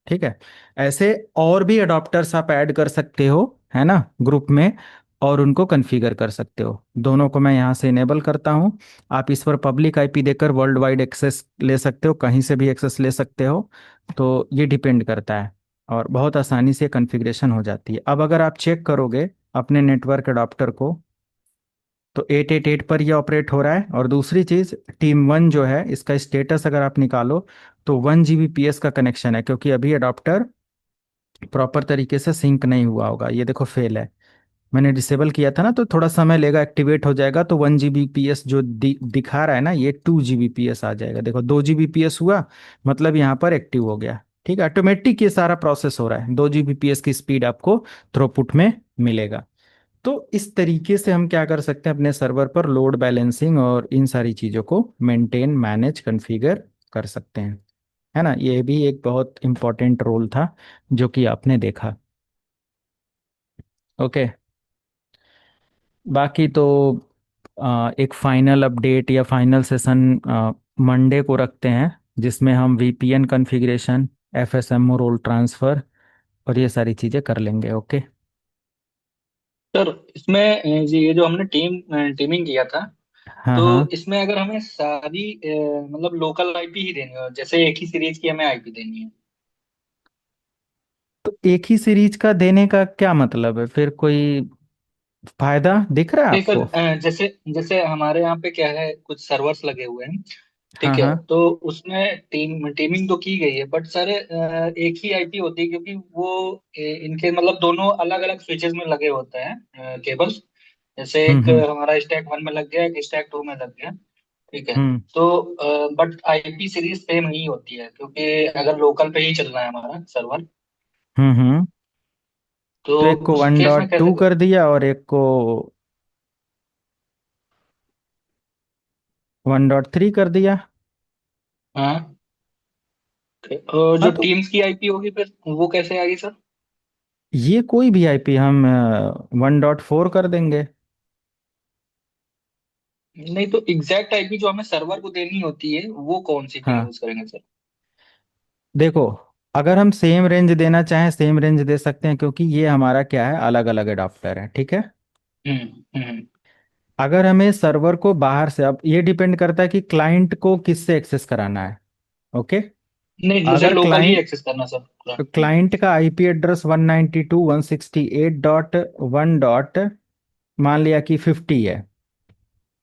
ठीक है, ऐसे और भी अडॉप्टर्स आप ऐड कर सकते हो, है ना, ग्रुप में, और उनको कॉन्फ़िगर कर सकते हो। दोनों को मैं यहाँ से इनेबल करता हूँ। आप इस पर पब्लिक आईपी देकर वर्ल्ड वाइड एक्सेस ले सकते हो, कहीं से भी एक्सेस ले सकते हो। तो ये डिपेंड करता है, और बहुत आसानी से कॉन्फ़िगरेशन हो जाती है। अब अगर आप चेक करोगे अपने नेटवर्क अडॉप्टर को तो 888 पर ये ऑपरेट हो रहा है। और दूसरी चीज़, टीम 1 जो है इसका स्टेटस अगर आप निकालो तो 1 GB PS का कनेक्शन है, क्योंकि अभी अडॉप्टर प्रॉपर तरीके से सिंक नहीं हुआ होगा, ये देखो फेल है। मैंने डिसेबल किया था ना, तो थोड़ा समय लेगा, एक्टिवेट हो जाएगा, तो 1 GB PS जो दिखा रहा है ना, ये 2 GB PS आ जाएगा। देखो 2 GB PS हुआ, मतलब यहाँ पर एक्टिव हो गया। ठीक है, ऑटोमेटिक ये सारा प्रोसेस हो रहा है, 2 GB PS की स्पीड आपको थ्रूपुट में मिलेगा। तो इस तरीके से हम क्या कर सकते हैं, अपने सर्वर पर लोड बैलेंसिंग और इन सारी चीज़ों को मेंटेन, मैनेज, कॉन्फ़िगर कर सकते हैं, है ना। ये भी एक बहुत इंपॉर्टेंट रोल था जो कि आपने देखा। ओके, बाकी तो एक फाइनल अपडेट या फाइनल सेशन मंडे को रखते हैं, जिसमें हम वीपीएन कॉन्फ़िगरेशन, एफएसएमओ रोल ट्रांसफ़र और ये सारी चीज़ें कर लेंगे। ओके। सर इसमें ये जो हमने टीमिंग किया था, हाँ तो हाँ। इसमें अगर हमें सारी मतलब लोकल आईपी ही देनी हो, जैसे एक ही सीरीज की हमें आईपी देनी है। तो एक ही सीरीज का देने का क्या मतलब है, फिर कोई फायदा दिख रहा है नहीं सर, आपको? जैसे जैसे हमारे यहाँ पे क्या है, कुछ सर्वर्स लगे हुए हैं, हाँ ठीक है। हाँ। तो उसमें टीमिंग तो की गई है, बट सर एक ही आईपी होती है, क्योंकि वो इनके मतलब दोनों अलग अलग स्विचेस में लगे होते हैं केबल्स। जैसे एक हम्म। हमारा स्टैक 1 में लग गया, एक स्टैक 2 में लग गया। ठीक है। हम्म तो बट आईपी सीरीज सेम ही होती है, क्योंकि अगर लोकल पे ही चल रहा है हमारा सर्वर, हम्म। तो तो एक को उस वन केस में डॉट कैसे टू कर। कर दिया और एक को 1.3 कर दिया। हाँ। और हाँ जो तो टीम्स की आईपी होगी फिर वो कैसे आएगी सर? ये कोई भी आईपी हम 1.4 कर देंगे। नहीं, तो एग्जैक्ट आईपी जो हमें सर्वर को देनी होती है वो कौन सी हाँ यूज करेंगे सर? देखो, अगर हम सेम रेंज देना चाहें सेम रेंज दे सकते हैं, क्योंकि ये हमारा क्या है, अलग अलग एडाप्टर है, ठीक है। हम्म। अगर हमें सर्वर को बाहर से, अब ये डिपेंड करता है कि क्लाइंट को किससे एक्सेस कराना है। ओके। नहीं, जैसे अगर लोकल ही क्लाइंट एक्सेस करना सर। क्लाइंट का आईपी एड्रेस 192.168.1 मान लिया कि 50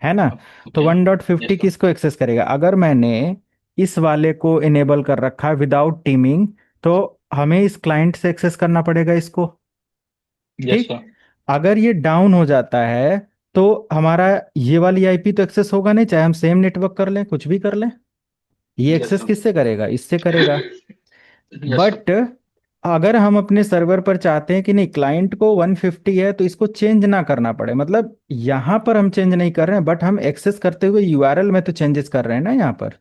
है ना। तो ओके। 1.50 yes sir. किसको एक्सेस करेगा, अगर मैंने इस वाले को इनेबल कर रखा है विदाउट टीमिंग, तो हमें इस क्लाइंट से एक्सेस करना पड़ेगा इसको। यस ठीक। सर। अगर ये डाउन हो जाता है तो हमारा ये वाली आईपी तो एक्सेस होगा नहीं, चाहे हम सेम नेटवर्क कर लें, कुछ भी कर लें। ये यस एक्सेस सर। किससे करेगा, इससे करेगा। Yes sir. बट अगर हम अपने सर्वर पर चाहते हैं कि नहीं, क्लाइंट को 150 है तो इसको चेंज ना करना पड़े, मतलब यहां पर हम चेंज नहीं कर रहे हैं, बट हम एक्सेस करते हुए यूआरएल में तो चेंजेस कर रहे हैं ना यहाँ पर।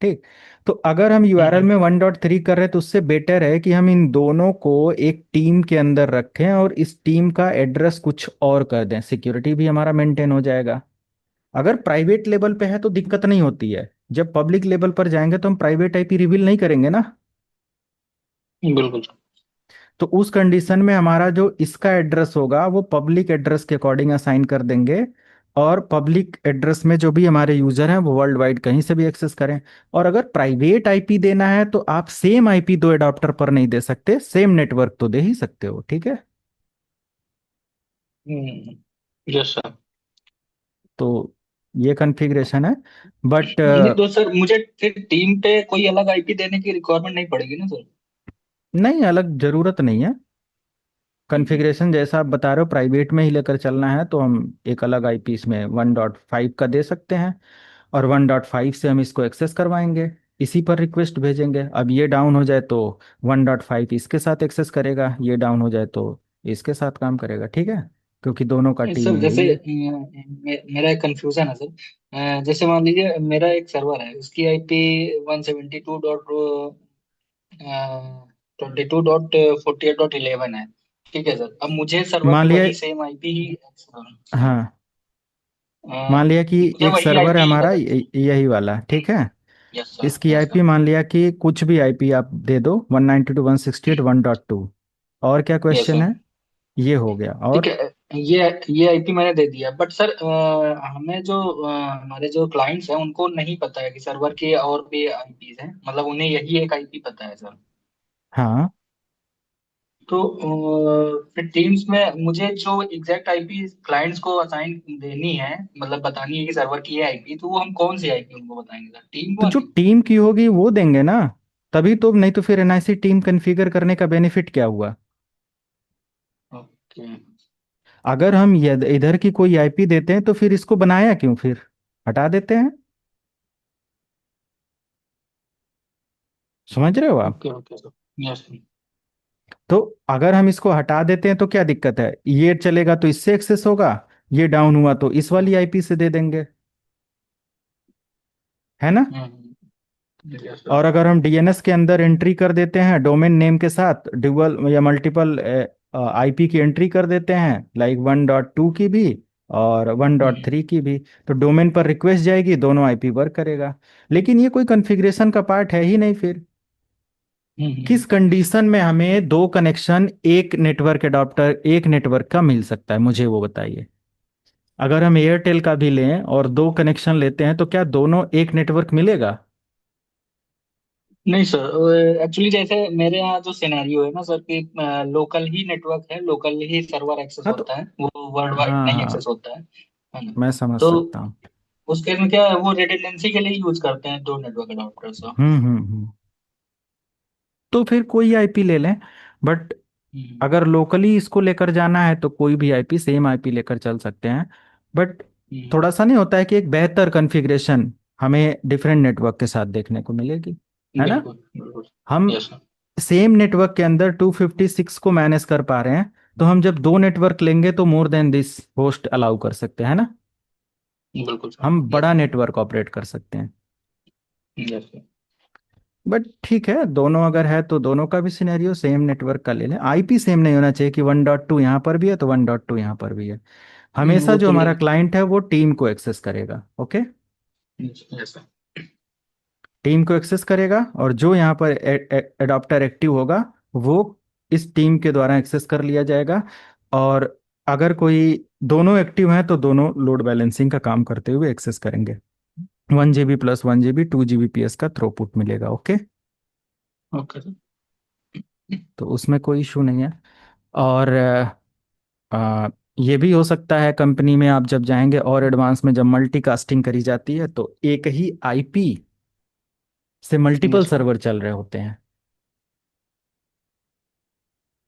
ठीक। तो अगर हम यूआरएल में 1.3 कर रहे हैं तो उससे बेटर है कि हम इन दोनों को एक टीम के अंदर रखें और इस टीम का एड्रेस कुछ और कर दें, सिक्योरिटी भी हमारा मेंटेन हो जाएगा। अगर प्राइवेट लेवल पे है तो दिक्कत नहीं होती है, जब पब्लिक लेवल पर जाएंगे तो हम प्राइवेट आईपी रिवील नहीं करेंगे ना। बिल्कुल सर। तो उस कंडीशन में हमारा जो इसका एड्रेस होगा वो पब्लिक एड्रेस के अकॉर्डिंग असाइन कर देंगे। और पब्लिक एड्रेस में जो भी हमारे यूजर हैं वो वर्ल्ड वाइड कहीं से भी एक्सेस करें। और अगर प्राइवेट आईपी देना है तो आप सेम आईपी दो एडाप्टर पर नहीं दे सकते, सेम नेटवर्क तो दे ही सकते हो, ठीक है। Yes sir. तो ये कॉन्फ़िगरेशन है। बट नहीं तो सर, मुझे फिर टीम पे कोई अलग आईपी देने की रिक्वायरमेंट नहीं पड़ेगी ना सर? नहीं, अलग जरूरत नहीं है। हम्म। कॉन्फ़िगरेशन जैसा आप बता रहे हो प्राइवेट में ही लेकर चलना है तो हम एक अलग आईपी इसमें 1.5 का दे सकते हैं। और 1.5 से हम इसको एक्सेस करवाएंगे, इसी पर रिक्वेस्ट भेजेंगे। अब ये डाउन हो जाए तो 1.5 इसके साथ एक्सेस करेगा, ये डाउन हो जाए तो इसके साथ काम करेगा, ठीक है। क्योंकि दोनों का सर टीमिंग जैसे यही है। मेरा एक कंफ्यूजन है सर। जैसे मान लीजिए मेरा एक सर्वर है, उसकी आईपी 172.22.48.11 है। ठीक है सर, अब मुझे सर्वर मान पे लिया, वही सेम आईपी ही हाँ, मान लिया कि मुझे एक वही सर्वर है आईपी हमारा मतलब। यही वाला, ठीक है। Yes sir. इसकी यस आईपी सर। मान लिया कि कुछ भी आईपी आप दे दो, 192.168.1.2। और क्या यस क्वेश्चन सर। है, ये हो गया। ठीक और है। ये आईपी मैंने दे दिया, बट सर हमें जो हमारे जो क्लाइंट्स हैं उनको नहीं पता है कि सर्वर के और भी आईपीज हैं, मतलब उन्हें यही एक आईपी पता है सर। हाँ, तो फिर टीम्स में मुझे जो एग्जैक्ट आईपी क्लाइंट्स को असाइन देनी है, मतलब बतानी है कि सर्वर की ये आईपी, तो वो हम कौन सी आईपी उनको बताएंगे सर, टीम तो जो वाली? टीम की होगी वो देंगे ना। तभी तो, नहीं तो फिर एनआईसी टीम कॉन्फ़िगर करने का बेनिफिट क्या हुआ। ओके। अगर हम इधर की कोई आईपी देते हैं तो फिर इसको बनाया क्यों, फिर हटा देते हैं। समझ रहे हो आप। ओके। Okay sir. यस। तो अगर हम इसको हटा देते हैं तो क्या दिक्कत है, ये चलेगा तो इससे एक्सेस होगा, ये डाउन हुआ तो इस वाली आईपी से दे देंगे, है ना। यस और सर। अगर हम डीएनएस के अंदर एंट्री कर देते हैं डोमेन नेम के साथ ड्यूअल या मल्टीपल आईपी की एंट्री कर देते हैं, लाइक 1.2 की भी और 1.3 की भी, तो डोमेन पर रिक्वेस्ट जाएगी, दोनों आईपी वर्क करेगा। लेकिन ये कोई कॉन्फ़िगरेशन का पार्ट है ही नहीं फिर। किस कंडीशन में हमें दो कनेक्शन एक नेटवर्क एडाप्टर एक नेटवर्क का मिल सकता है, मुझे वो बताइए। अगर हम एयरटेल का भी लें और दो कनेक्शन लेते हैं तो क्या दोनों एक नेटवर्क मिलेगा। नहीं सर, एक्चुअली जैसे मेरे यहाँ जो सिनेरियो है ना सर, कि लोकल ही नेटवर्क है, लोकल ही सर्वर एक्सेस हाँ तो, होता है, वो वर्ल्ड वाइड हाँ नहीं एक्सेस हाँ, होता है ना। मैं समझ तो सकता हूँ। उस केस में क्या है, वो रिडंडेंसी के लिए यूज करते हैं दो नेटवर्क अडॉप्टर्स को। हम्म। तो फिर कोई आईपी ले लें। बट हम्म। अगर लोकली इसको लेकर जाना है तो कोई भी आईपी, सेम आईपी लेकर चल सकते हैं। बट हम्म। थोड़ा सा नहीं होता है कि एक बेहतर कॉन्फ़िगरेशन हमें डिफरेंट नेटवर्क के साथ देखने को मिलेगी, है ना। बिल्कुल बिल्कुल। हम यस सर। सेम नेटवर्क के अंदर 256 को मैनेज कर पा रहे हैं, तो हम जब दो नेटवर्क लेंगे तो more than this host allow कर सकते हैं ना। बिल्कुल सर। हम यस बड़ा नेटवर्क ऑपरेट कर सकते हैं। Yes sir. बट ठीक है, दोनों अगर है तो दोनों का भी सिनेरियो सेम नेटवर्क का ले लें। आईपी सेम नहीं होना चाहिए कि 1.2 यहाँ पर भी है तो 1.2 यहाँ पर भी है। हमेशा वो जो तो हमारा नहीं। क्लाइंट है वो टीम को एक्सेस करेगा, ओके। Yes sir. टीम को एक्सेस करेगा, और जो यहाँ पर एडॉप्टर एक्टिव होगा वो इस टीम के द्वारा एक्सेस कर लिया जाएगा। और अगर कोई दोनों एक्टिव हैं तो दोनों लोड बैलेंसिंग का काम करते हुए एक्सेस करेंगे। 1 GB प्लस 1 GB 2 Gbps का थ्रूपुट मिलेगा, ओके। Okay sir. तो उसमें कोई इशू नहीं है। और ये भी हो सकता है कंपनी में आप जब जाएंगे और एडवांस में, जब मल्टीकास्टिंग करी जाती है तो एक ही आईपी से मल्टीपल यस सर। सर्वर चल रहे होते हैं।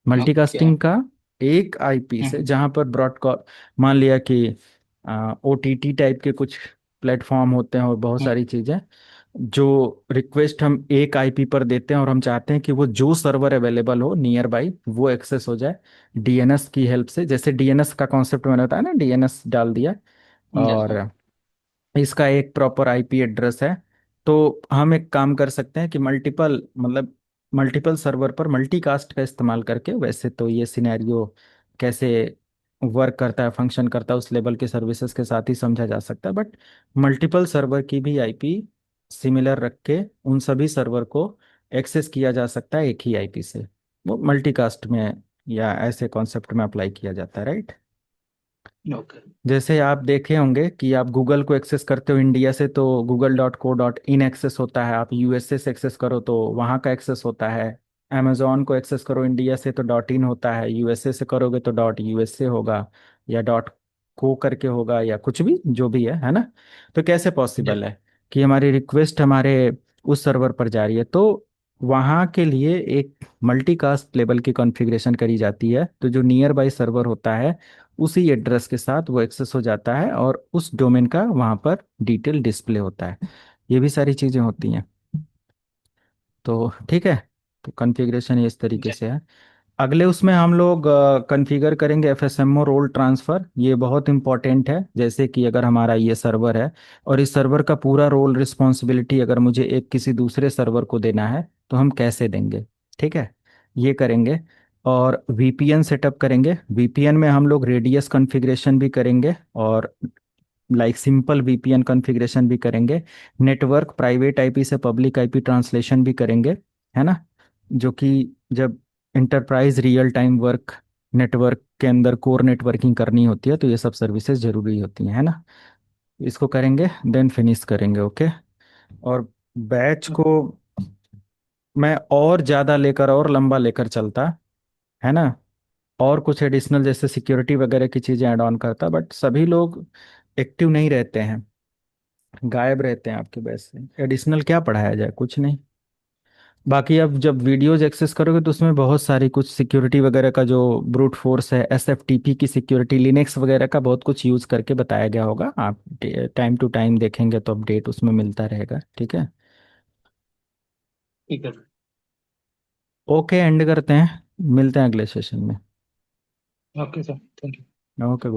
ओके। मल्टीकास्टिंग का एक आईपी से, जहां पर ब्रॉडकास्ट, मान लिया कि ओटीटी टाइप के कुछ प्लेटफॉर्म होते हैं और बहुत सारी चीजें, जो रिक्वेस्ट हम एक आईपी पर देते हैं और हम चाहते हैं कि वो जो सर्वर अवेलेबल हो नियर बाई वो एक्सेस हो जाए डीएनएस की हेल्प से। जैसे डीएनएस का कॉन्सेप्ट मैंने बताया ना, डीएनएस डाल दिया यस और सर। इसका एक प्रॉपर आईपी एड्रेस है। तो हम एक काम कर सकते हैं कि मल्टीपल, मतलब मल्टीपल सर्वर पर मल्टीकास्ट का इस्तेमाल करके, वैसे तो ये सिनेरियो कैसे वर्क करता है, फंक्शन करता है, उस लेवल के सर्विसेज के साथ ही समझा जा सकता है। बट मल्टीपल सर्वर की भी आईपी सिमिलर रख के उन सभी सर्वर को एक्सेस किया जा सकता है एक ही आईपी से। वो मल्टीकास्ट में या ऐसे कॉन्सेप्ट में अप्लाई किया जाता है, राइट। ओके। जैसे आप देखे होंगे कि आप गूगल को एक्सेस करते हो इंडिया से तो google.co.in एक्सेस होता है, आप यूएसए से एक्सेस करो तो वहाँ का एक्सेस होता है। अमेजोन को एक्सेस करो इंडिया से तो .in होता है, यूएसए से करोगे तो .usa होगा, या .co करके होगा, या कुछ भी जो भी है ना। तो कैसे यस। पॉसिबल है कि हमारी रिक्वेस्ट हमारे उस सर्वर पर जा रही है, तो वहाँ के लिए एक मल्टीकास्ट लेवल की कॉन्फ़िगरेशन करी जाती है, तो जो नियर बाई सर्वर होता है उसी एड्रेस के साथ वो एक्सेस हो जाता है और उस डोमेन का वहाँ पर डिटेल डिस्प्ले होता है। ये भी सारी चीज़ें होती हैं। तो ठीक है, तो कॉन्फ़िगरेशन ये इस तरीके यस। से है। अगले उसमें हम लोग कॉन्फ़िगर करेंगे एफएसएमओ रोल ट्रांसफ़र। ये बहुत इंपॉर्टेंट है। जैसे कि अगर हमारा ये सर्वर है और इस सर्वर का पूरा रोल रिस्पॉन्सिबिलिटी अगर मुझे एक किसी दूसरे सर्वर को देना है तो हम कैसे देंगे, ठीक है, ये करेंगे। और वीपीएन सेटअप करेंगे। वीपीएन में हम लोग रेडियस कॉन्फ़िगरेशन भी करेंगे और लाइक सिंपल वीपीएन कॉन्फ़िगरेशन भी करेंगे। नेटवर्क प्राइवेट आईपी से पब्लिक आईपी ट्रांसलेशन भी करेंगे, है ना। जो कि जब enterprise real time work network के अंदर कोर नेटवर्किंग करनी होती है तो ये सब सर्विसेज जरूरी होती हैं, है ना। इसको करेंगे, देन फिनिश करेंगे, ओके। और बैच को मैं और ज़्यादा लेकर और लंबा लेकर चलता, है ना, और कुछ एडिशनल जैसे सिक्योरिटी वगैरह की चीज़ें ऐड ऑन करता, बट सभी लोग एक्टिव नहीं रहते हैं, गायब रहते हैं आपके बैच से। एडिशनल क्या पढ़ाया जाए, कुछ नहीं। बाकी अब जब वीडियोज एक्सेस करोगे तो उसमें बहुत सारी कुछ सिक्योरिटी वगैरह का जो ब्रूट फोर्स है, एसएफटीपी की सिक्योरिटी, लिनक्स वगैरह का बहुत कुछ यूज़ करके बताया गया होगा। आप टाइम टू टाइम देखेंगे तो अपडेट उसमें मिलता रहेगा, ठीक है। ठीक है। ओके, एंड करते हैं, मिलते हैं अगले सेशन में। Okay sir, thank you. Okay.